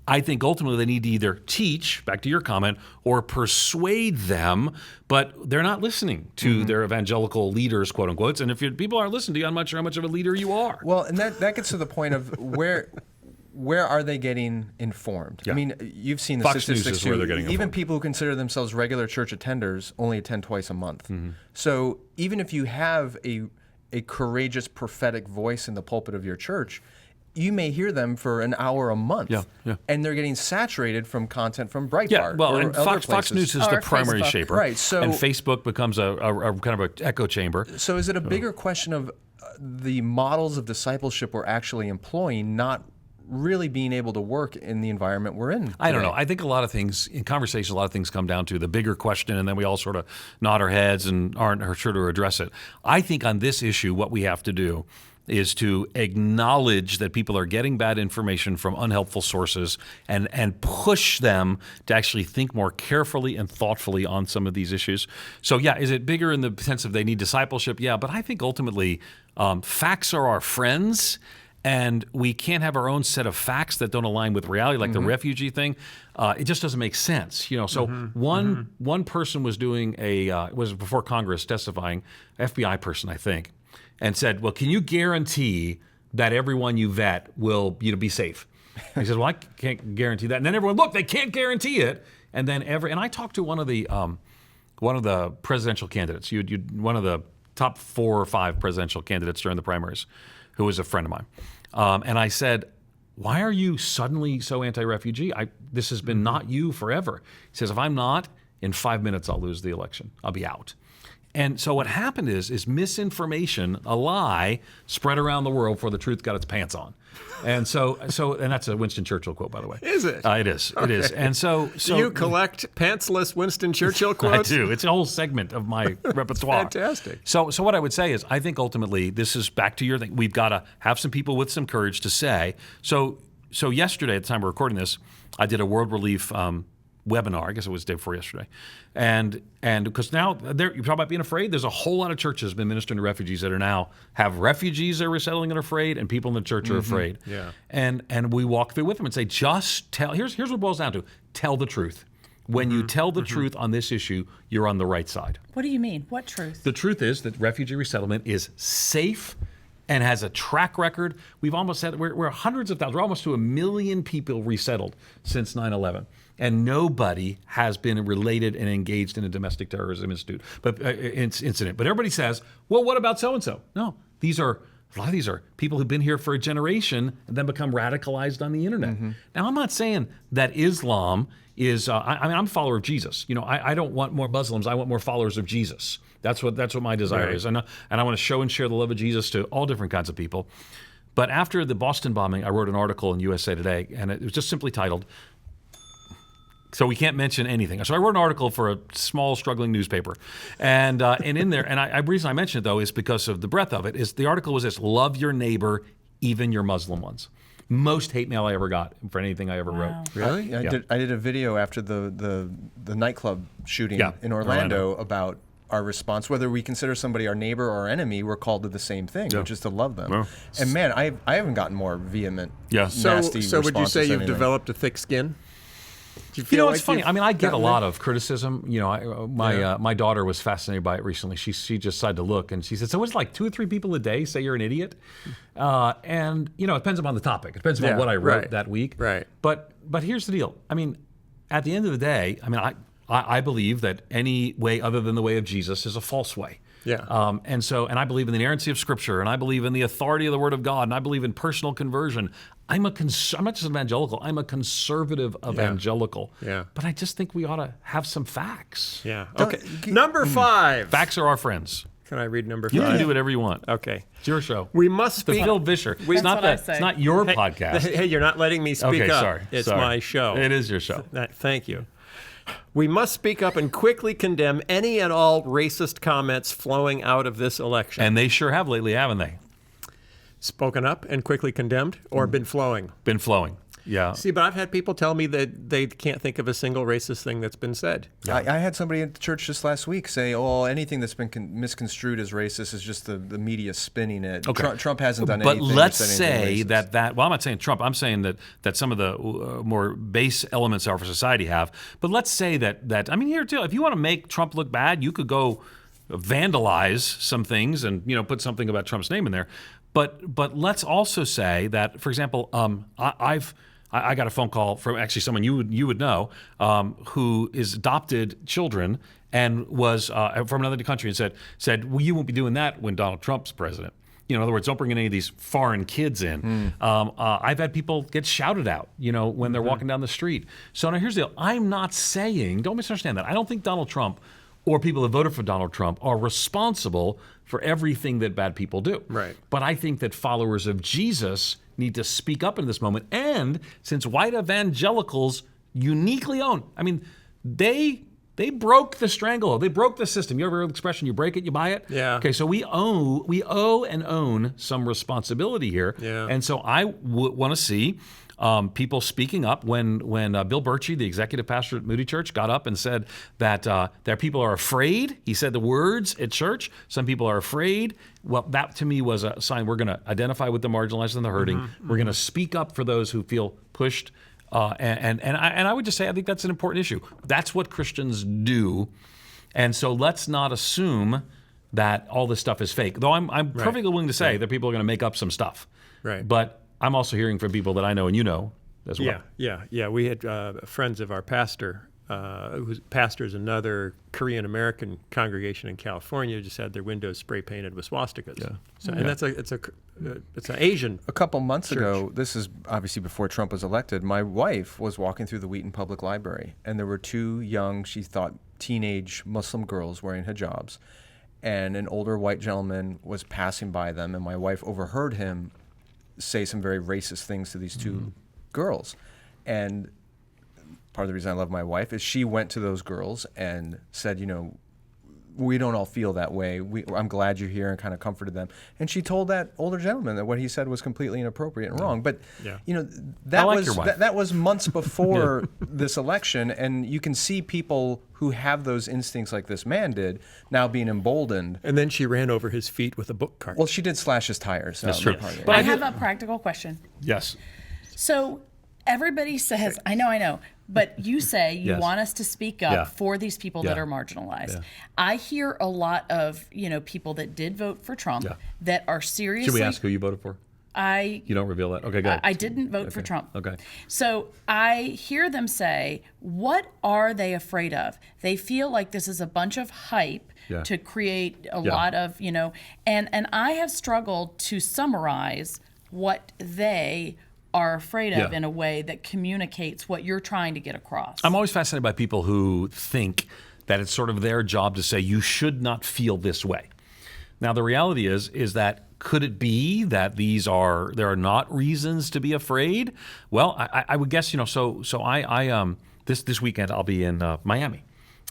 I think ultimately they need to either teach, back to your comment, or persuade them, but they're not listening to their evangelical leaders, quote unquote. And if people aren't listening to you, I'm not sure how much of a leader you are. Well, and that gets to the point of where are they getting informed? Yeah. I mean, you've seen the Fox News statistics is too. where they're getting Even informed. people who consider themselves regular church attenders only attend twice a month. So even if you have a courageous prophetic voice in the pulpit of your church, you may hear them for an hour a month. Yeah. And they're getting saturated from content from Breitbart. Yeah, well, or and other Fox places. News is Or the primary Facebook. shaper. Right, so- and Facebook becomes a kind of an echo chamber. So is it a bigger question of the models of discipleship we're actually employing not really being able to work in the environment we're in today? I don't know. I think a lot of things, in conversation, a lot of things come down to the bigger question, and then we all sort of nod our heads and aren't sure to address it. I think on this issue, what we have to do is to acknowledge that people are getting bad information from unhelpful sources and push them to actually think more carefully and thoughtfully on some of these issues. So yeah, is it bigger in the sense of they need discipleship? Yeah, but I think ultimately facts are our friends. And we can't have our own set of facts that don't align with reality, like the refugee thing. It just doesn't make sense, So one person was doing was before Congress testifying, FBI person, I think, and said, "Well, can you guarantee that everyone you vet will be safe?" And he said, "Well, I can't guarantee that." And then everyone, look, they can't guarantee it. And then and I talked to one of the presidential candidates, one of the top 4 or 5 presidential candidates during the primaries, who was a friend of mine. And I said, "Why are you suddenly so anti-refugee? This has been not you forever." He says, "If I'm not, in 5 minutes I'll lose the election. I'll be out." And so what happened is misinformation, a lie, spread around the world before the truth got its pants on. And so and that's a Winston Churchill quote, by the way. Is it? It is. It is. And so Do you collect pantsless Winston Churchill quotes? I do. It's a whole segment of my repertoire. Fantastic. So what I would say is, I think ultimately this is back to your thing. We've got to have some people with some courage to say. So yesterday, at the time we're recording this, I did a World Relief webinar. I guess it was the day before yesterday, and because now you talk about being afraid. There's a whole lot of churches been ministering to refugees that are now have refugees that are resettling and are afraid, and people in the church are afraid. Yeah. And we walk through with them and say, just tell. Here's what it boils down to: tell the truth. When you tell the truth on this issue, you're on the right side. What do you mean? What truth? The truth is that refugee resettlement is safe and has a track record. We've almost had, we're hundreds of thousands, we're almost to 1 million people resettled since 9/11. And nobody has been related and engaged in a domestic terrorism incident. But everybody says, well, what about so-and-so? No, a lot of these are people who've been here for a generation and then become radicalized on the internet. Now, I'm not saying that Islam is, I'm a follower of Jesus. I don't want more Muslims. I want more followers of Jesus. That's what my desire is. And I want to show and share the love of Jesus to all different kinds of people. But after the Boston bombing, I wrote an article in USA Today, and it was just simply titled, "So we can't mention anything." So I wrote an article for a small, struggling newspaper. And in there, and the reason I mention it, though, is because of the breadth of it, is the article was this: love your neighbor, even your Muslim ones. Most hate mail I ever got for anything I ever wrote. Really? I did a video after the nightclub shooting Yeah, in Orlando about our response, whether we consider somebody our neighbor or our enemy, we're called to the same thing, which is to love them. Yeah. And man, I haven't gotten more vehement, Yeah. nasty So would you say responses you've than anything. developed a thick skin? Do You feel know, like it's funny. you've I mean, I get a gotten lot there? of criticism. You know, my daughter was fascinated by it recently. She just decided to look, and she said, "So it's like 2 or 3 people a day say you're an idiot?" And you know, it depends upon the topic. It depends upon what I wrote that week. Right. But here's the deal. I mean, at the end of the day, I mean, I believe that any way other than the way of Jesus is a false way. Yeah. And I believe in the inerrancy of Scripture, and I believe in the authority of the Word of God, and I believe in personal conversion. I'm not just evangelical. I'm a conservative evangelical. Yeah. But I just think we ought to have some facts. Yeah. Okay. Number 5. Facts are our friends. Can I read number 5? You can do whatever you want. Okay. It's your show. We must The speak. Phil Vischer. That's what I say. It's not your podcast. Hey, you're not letting me speak Okay, up. sorry. It's sorry. my show. It is your show. Thank you. We must speak up and quickly condemn any and all racist comments flowing out of this election. And they sure have lately, haven't they? Spoken up and quickly condemned, or been flowing? Been flowing. Yeah. See, but I've had people tell me that they can't think of a single racist thing that's been said. I had somebody at the church just last week say, "Oh, anything that's been misconstrued as racist is just the media spinning it." Okay. Trump hasn't done But anything. or let's said anything say racist. that well, I'm not saying Trump. I'm saying that some of the more base elements of our society have. But let's say that I mean, here too, if you want to make Trump look bad, you could go vandalize some things and put something about Trump's name in there. But let's also say that, for example, I got a phone call from actually someone you would know who is adopted children and was from another country and said, well, you won't be doing that when Donald Trump's president. In other words, don't bring any of these foreign kids in. I've had people get shouted out, when they're walking down the street. So now here's the deal. I'm not saying, don't misunderstand that. I don't think Donald Trump or people that voted for Donald Trump are responsible for everything that bad people do. Right. But I think that followers of Jesus need to speak up in this moment. And since white evangelicals uniquely own, I mean, they broke the stranglehold. They broke the system. You ever heard the expression, you break it, you buy it? Yeah. Okay, so we owe and own some responsibility here. Yeah. And so I want to see people speaking up when Bill Birchie, the executive pastor at Moody Church, got up and said that people are afraid. He said the words at church. Some people are afraid. Well, that to me was a sign we're going to identify with the marginalized and the hurting. We're going to speak up for those who feel pushed. And I would just say I think that's an important issue. That's what Christians do. And so let's not assume that all this stuff is fake. Though I'm perfectly willing to say that people are going to make up some stuff. Right. But I'm also hearing from people that I know and you know as well. Yeah. We had friends of our pastor, who pastors another Korean American congregation in California, just had their windows spray painted with swastikas. Yeah. So, and it's an Asian. A couple months church. ago, this is obviously before Trump was elected, my wife was walking through the Wheaton Public Library, and there were 2 young, she thought, teenage Muslim girls wearing hijabs, and an older white gentleman was passing by them, and my wife overheard him say some very racist things to these 2 girls. And part of the reason I love my wife is she went to those girls and said, we don't all feel that way. I'm glad you're here, and kind of comforted them. And she told that older gentleman that what he said was completely inappropriate and wrong. But that was months before this election, and you can see people who have those instincts like this man did now being emboldened. And then she ran over his feet with a book cart. Well, she did slash his tires. That's true. But I have a practical question. Yes. So everybody says, I know, but you say you Yes. want us to speak up Yeah. for these people that Yeah. are marginalized. Yeah. I hear a lot of, people that did vote for Trump that are seriously. Should we ask who you voted for? You don't reveal that. Okay, go ahead. I didn't vote for Trump. Okay. So I hear them say, what are they afraid of? They feel like this is a bunch of hype to create a lot of, and I have struggled to summarize what they are afraid of in a way that communicates what you're trying to get across. I'm always fascinated by people who think that it's sort of their job to say you should not feel this way. Now, the reality is that could it be that there are not reasons to be afraid? Well, I would guess, this weekend I'll be in Miami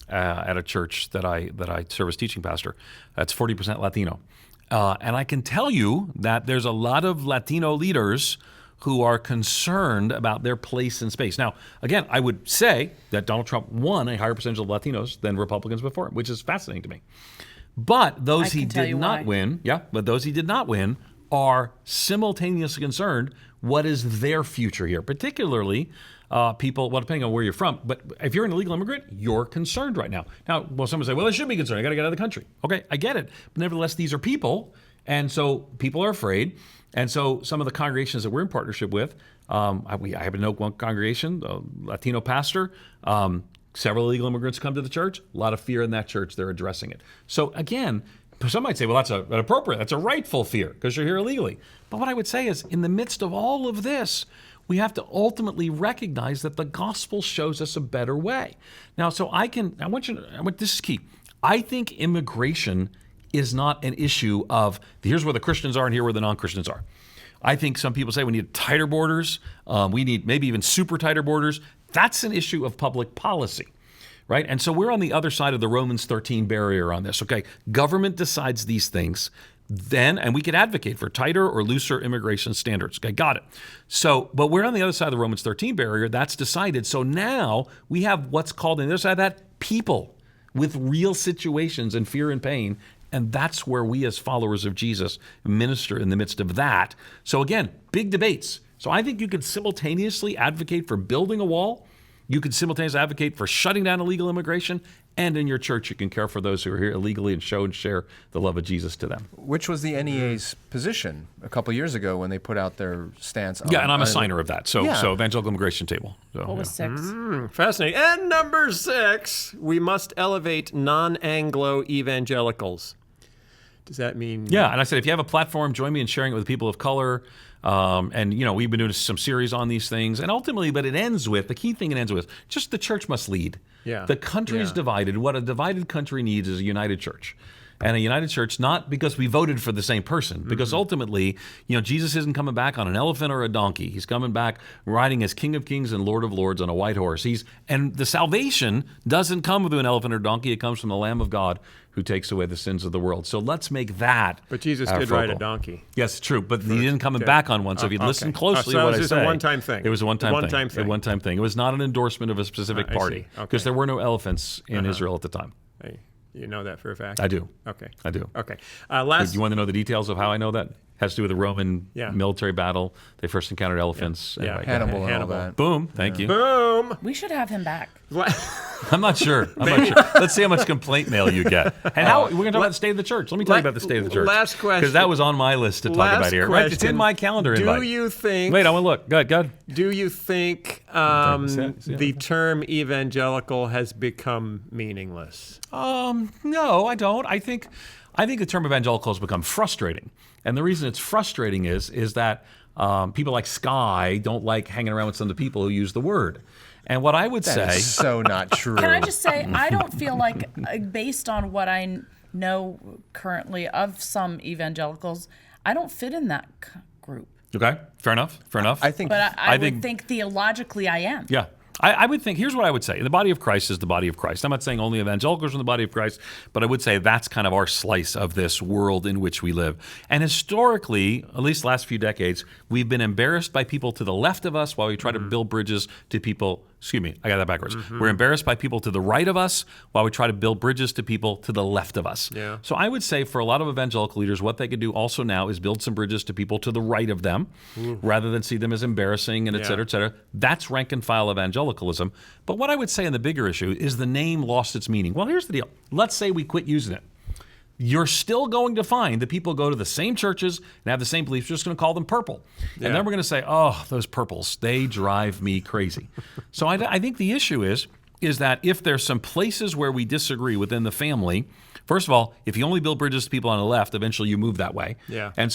at a church that I serve as teaching pastor. That's 40% Latino. And I can tell you that there's a lot of Latino leaders who are concerned about their place in space. Now, again, I would say that Donald Trump won a higher percentage of Latinos than Republicans before him, which is fascinating to me. But those he did not win, those he did not win are simultaneously concerned what is their future here, particularly people, well, depending on where you're from, but if you're an illegal immigrant, you're concerned right now. Now, well, someone say, well, I should be concerned. I got to get out of the country. Okay, I get it. But nevertheless, these are people, and so people are afraid. And so some of the congregations that we're in partnership with, I happen to know one congregation, a Latino pastor, several illegal immigrants come to the church, a lot of fear in that church, they're addressing it. So again, some might say, well, that's an appropriate, that's a rightful fear because you're here illegally. But what I would say is, in the midst of all of this, we have to ultimately recognize that the gospel shows us a better way. Now, so this is key. I think immigration is not an issue of here's where the Christians are and here where the non-Christians are. I think some people say we need tighter borders. We need maybe even super tighter borders. That's an issue of public policy, right? And so we're on the other side of the Romans 13 barrier on this, okay? Government decides these things, and we can advocate for tighter or looser immigration standards. Okay, got it. So, but we're on the other side of the Romans 13 barrier. That's decided. So now we have what's called on the other side of that people with real situations and fear and pain. And that's where we as followers of Jesus minister in the midst of that. So again, big debates. So I think you could simultaneously advocate for building a wall. You could simultaneously advocate for shutting down illegal immigration. And in your church, you can care for those who are here illegally and show and share the love of Jesus to them. Which was the NEA's position a couple years ago when they put out their stance on... Yeah, and I'm a signer of that. So Evangelical Immigration Table. So, what was 6? Fascinating. And number 6, we must elevate non-Anglo evangelicals. Does that mean... Yeah, and I said, if you have a platform, join me in sharing it with people of color. And, we've been doing some series on these things. And ultimately, but the key thing it ends with, just the church must lead. Yeah. The country is divided. What a divided country needs is a united church. And a united church, not because we voted for the same person, because ultimately, Jesus isn't coming back on an elephant or a donkey. He's coming back riding as King of Kings and Lord of Lords on a white horse. And the salvation doesn't come with an elephant or donkey. It comes from the Lamb of God who takes away the sins of the world. So let's make that. But Jesus did ride a donkey. Yes, true. But he didn't come back on one. So if you listen closely to what I say. It was a one-time thing. It was a one-time thing. It was not an endorsement of a specific party. Because there were no elephants in Israel at the time. Hey, you know that for a fact? I do. Okay. I do. Okay. You want to know the details of how I know that? Has to do with the Roman military battle. They first encountered elephants. Yeah. Anyway, Hannibal and all that. Boom. Thank you. Boom. We should have him back. I'm not sure. Let's see how much complaint mail you get. And we're going to talk about the state of the church. Let me tell you about the state of the church. Last question. Because that was on my list to talk about here. Right? It's in my calendar invite. Do you think... Wait, I want to look. Go ahead. Do you think the term evangelical has become meaningless? No, I don't. I think the term evangelical has become frustrating. And the reason it's frustrating is that people like Sky don't like hanging around with some of the people who use the word. And what I would say... That is so not true. Can I just say, I don't feel like, based on what I know currently of some evangelicals, I don't fit in that group. Okay, fair enough. I think... But I would think theologically I am. Yeah. I would think, here's what I would say. The body of Christ is the body of Christ. I'm not saying only evangelicals are in the body of Christ, but I would say that's kind of our slice of this world in which we live. And historically, at least the last few decades, we've been embarrassed by people to the left of us while we try to build bridges to people. Excuse me, I got that backwards. We're embarrassed by people to the right of us while we try to build bridges to people to the left of us. Yeah. So I would say for a lot of evangelical leaders, what they could do also now is build some bridges to people to the right of them rather than see them as embarrassing and et cetera, et cetera. That's rank and file evangelicalism. But what I would say in the bigger issue is the name lost its meaning. Well, here's the deal. Let's say we quit using it. You're still going to find that people go to the same churches and have the same beliefs. You're just going to call them purple. Yeah. And then we're going to say, oh, those purples, they drive me crazy. So I think the issue is that if there's some places where we disagree within the family, first of all, if you only build bridges to people on the left, eventually you move that way. Yeah. And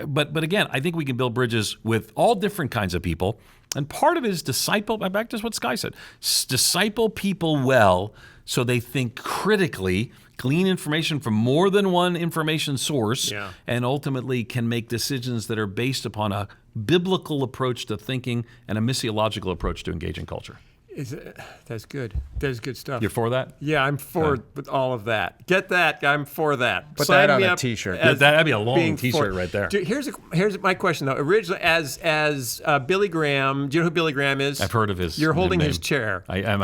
but again, I think we can build bridges with all different kinds of people. And part of it is back to what Sky said, disciple people well so they think critically, glean information from more than one information source, and ultimately can make decisions that are based upon a biblical approach to thinking and a missiological approach to engaging culture. That's good. That's good stuff. You're for that? Yeah, I'm for with all of that. Get that? I'm for that. Put Sign that on me a up T-shirt. as That'd be a long being T-shirt for- right there. Dude, here's my question though. Originally, as Billy Graham, do you know who Billy Graham is? I've heard of his. You're holding name. his chair. I am.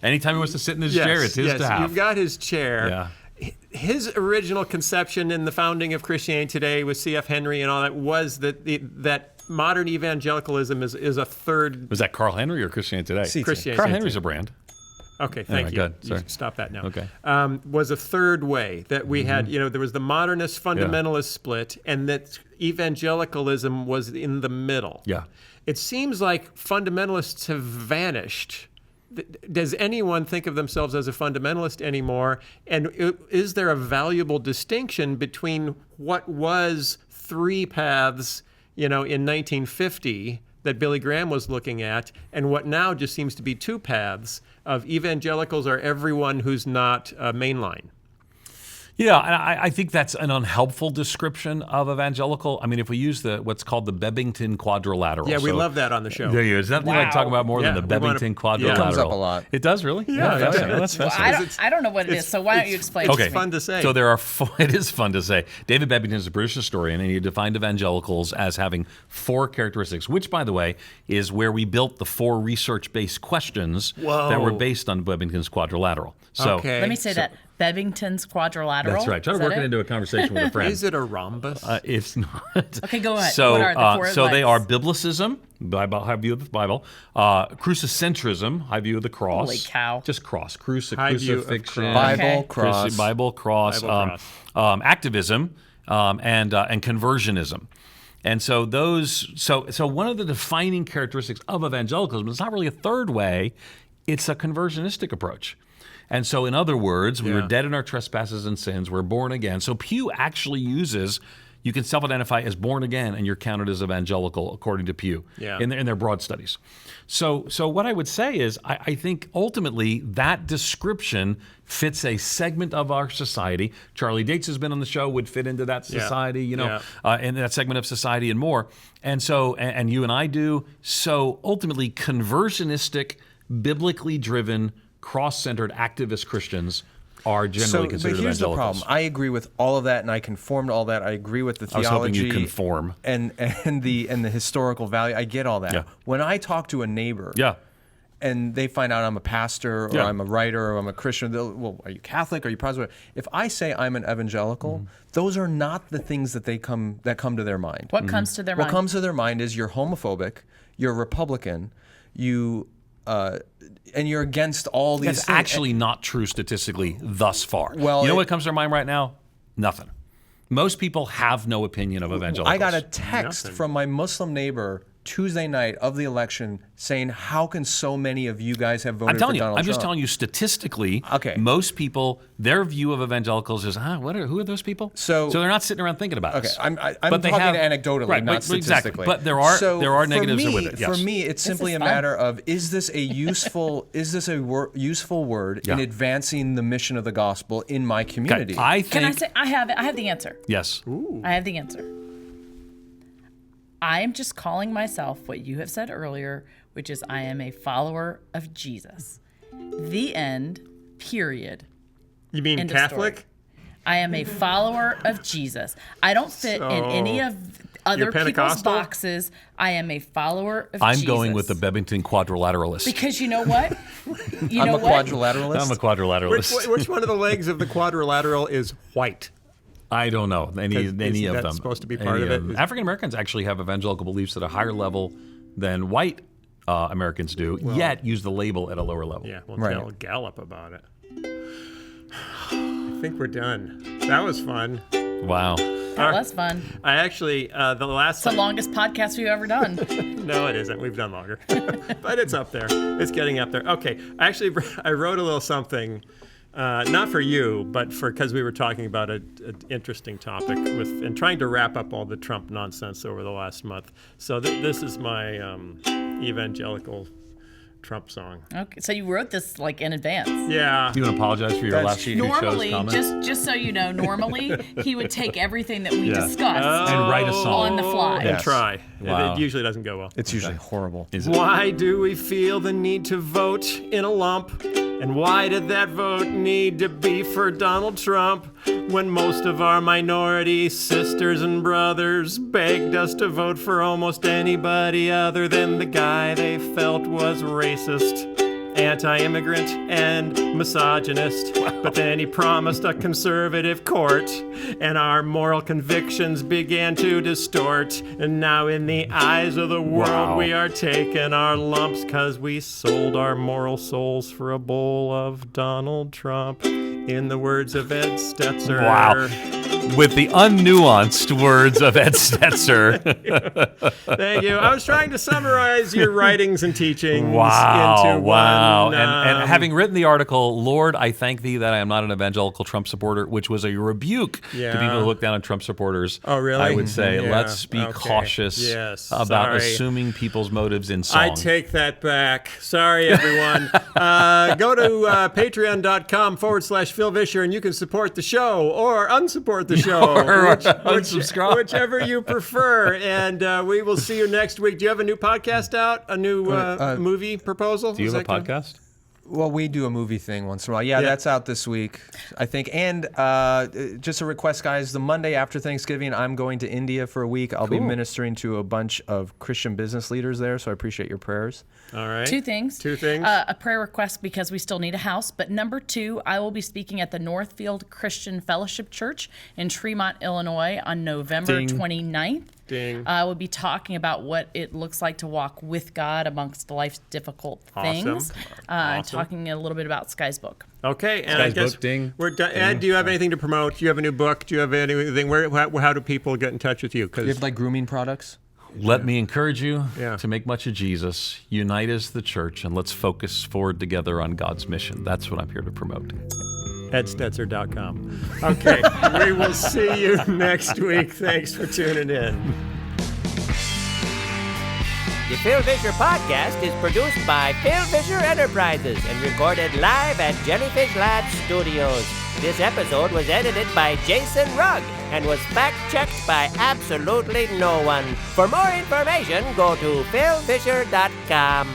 Anytime he wants to sit in his chair, it's his to have. You've got his chair. Yeah. His original conception in the founding of Christianity Today with C.F. Henry and all that was that modern evangelicalism is a third. Was that Carl Henry or Christianity Today? CT. Christianity Carl Today. Henry's a brand. Okay, thank Anyway, you. go ahead. You Sorry. should stop that now. Okay. Was a third way that we had, there was the modernist fundamentalist split, and that evangelicalism was in the middle. Yeah. It seems like fundamentalists have vanished. Does anyone think of themselves as a fundamentalist anymore? And is there a valuable distinction between what was three paths, in 1950 that Billy Graham was looking at, and what now just seems to be two paths of evangelicals are everyone who's not mainline? Yeah, and I think that's an unhelpful description of evangelical. I mean, if we use what's called the Bebington quadrilateral. Yeah, we love that on the show. There you go. Is that what I talk about more than Yeah, the we wanna- Bebington yeah. quadrilateral? It comes up a lot. It does really? Yeah, that's, yeah. that's fascinating. I don't know what it is, so why don't you explain It's it to me? fun to say. So there are it is fun to say. David Bebington is a British historian, and he defined evangelicals as having four characteristics, which, by the way, is where we built the four research-based questions that were based on Bebington's quadrilateral. So Okay. Let me say that. Bebington's quadrilateral. that's right. Try to Is that work it into a conversation with a friend. Is it a rhombus? It's not. Okay, go ahead. So, What are the four so they legs? are biblicism, high view of the Bible, crucicentrism, high view of the cross. Holy cow. Just cross. High view of Crucifixion. cross. Bible, Okay. cross. Bible, cross. Bible, cross. Activism, and conversionism. And so so one of the defining characteristics of evangelicalism is not really a third way, it's a conversionistic approach. And so, in other words, we were dead in our trespasses and sins. We're born again. So Pew actually uses, you can self-identify as born again, and you're counted as evangelical, according to Pew, in their broad studies. So what I would say is, I think ultimately that description fits a segment of our society. Charlie Dates has been on the show, would fit into that society, in that segment of society and more. And so, and you and I do. So ultimately, conversionistic, biblically driven, cross-centered activist Christians are generally considered but here's the evangelicals. problem. I agree with all of that, and I conform to all that. I agree with the I was theology. hoping you'd conform. And the historical value. I get all that. Yeah. When I talk to a neighbor, Yeah. and they find out I'm a pastor or I'm a writer or I'm a Christian, well, are you Catholic? Are you Protestant? If I say I'm an evangelical, those are not the things that come to their mind. What comes to their What mind? comes to their mind is you're homophobic, you're Republican, and you're against all these That's things. actually not true statistically thus far. Well, you know what comes to their mind right now? Nothing. Most people have no opinion of evangelicals. I got a text from my Muslim neighbor Tuesday night of the election saying, how can so many of you guys have voted I'm telling for you, Donald I'm Trump? just telling you statistically, Okay. most people, their view of evangelicals is, who are those people? So they're not sitting around thinking about Okay, us. I'm But they talking have- anecdotally, right, not but- statistically. exactly. But there are for negatives me, with it. Yes. For me, it's simply a fun. matter of is this a useful useful word in Yeah. advancing the mission of the gospel in my community? I think. Can I say I have the answer. Yes. I have the answer. I am just calling myself what you have said earlier, which is I am a follower of Jesus. The end, period. You mean End of Catholic? story. I am a follower of Jesus. I don't fit in any of other people's Pentecostal? boxes. I am a follower of I'm Jesus. going with the Bebington quadrilateralist. Because you know what? You I'm know a what? quadrilateralist. I'm a quadrilateralist. Which one of the legs of the quadrilateral is white? I don't know any Isn't of that them. supposed to be Any part of it? African Americans actually have evangelical beliefs at a higher level than white Americans do, yet use the label at a lower level. Yeah, well, Right. tell Gallup about it. I think we're done. That was fun. Wow. That was fun. I actually, the last It's the longest podcast we've ever done. No, it isn't. We've done longer. But it's up there. It's getting up there. Okay. Actually, I wrote a little something, not for you, but because we were talking about an interesting topic and trying to wrap up all the Trump nonsense over the last month. So this is my evangelical Trump song. Okay, so you wrote this like in advance. Yeah. Do you want to apologize for your That's last cheating. few shows Normally, comments? just so you know, normally he would take everything that we Yeah. discussed And write a song. on the fly. And Yes. try. Wow. It usually doesn't go well. It's usually horrible. Is it? Why do we feel the need to vote in a lump? And why did that vote need to be for Donald Trump? When most of our minority sisters and brothers begged us to vote for almost anybody other than the guy they felt was racist, anti-immigrant, and misogynist. But then he promised a conservative court, and our moral convictions began to distort. And now in the eyes of the world, Wow. we are taking our lumps 'cause we sold our moral souls for a bowl of Donald Trump. In the words of Ed Stetzer. Wow. With the unnuanced words of Ed Stetzer. Thank you. I was trying to summarize your writings and teachings Wow. into Wow. one. And having written the article, Lord, I thank thee that I am not an evangelical Trump supporter, which was a rebuke to Yeah. people who look down on Trump supporters. Oh, really? I would say, Yeah. let's be Okay. cautious Yes. about Sorry. assuming people's motives in song. I take that back. Sorry, everyone. Go to patreon.com/Phil Vischer and you can support the show or unsupport the show. Or unsubscribe. Whichever you prefer. And we will see you next week. Do you have a new podcast out? A new movie proposal? Do you have a podcast? Well, we do a movie thing once in a while. Yeah, that's out this week, I think. And just a request, guys, the Monday after Thanksgiving, I'm going to India for a week. I'll be ministering to a bunch of Christian business leaders there, so I appreciate your prayers. All right. Two things. A prayer request because we still need a house. But number two, I will be speaking at the Northfield Christian Fellowship Church in Tremont, Illinois on November Ding. 29th. Ding. I will be talking about what it looks like to walk with God amongst life's difficult things. Talking a little bit about Sky's book. Okay, and I Sky's guess book, ding. we're done. Ed, do you have anything to promote? Do you have a new book? Do you have anything? How do people get in touch with you? You Because have like grooming products? Let me encourage you Yeah. to make much of Jesus, unite as the church, and let's focus forward together on God's mission. That's what I'm here to promote. EdStetzer.com. Okay, we will see you next week. Thanks for tuning in. The Phil Vischer Podcast is produced by Phil Vischer Enterprises and recorded live at Jellyfish Lab Studios. This episode was edited by Jason Rugg and was fact-checked by absolutely no one. For more information, go to philvischer.com.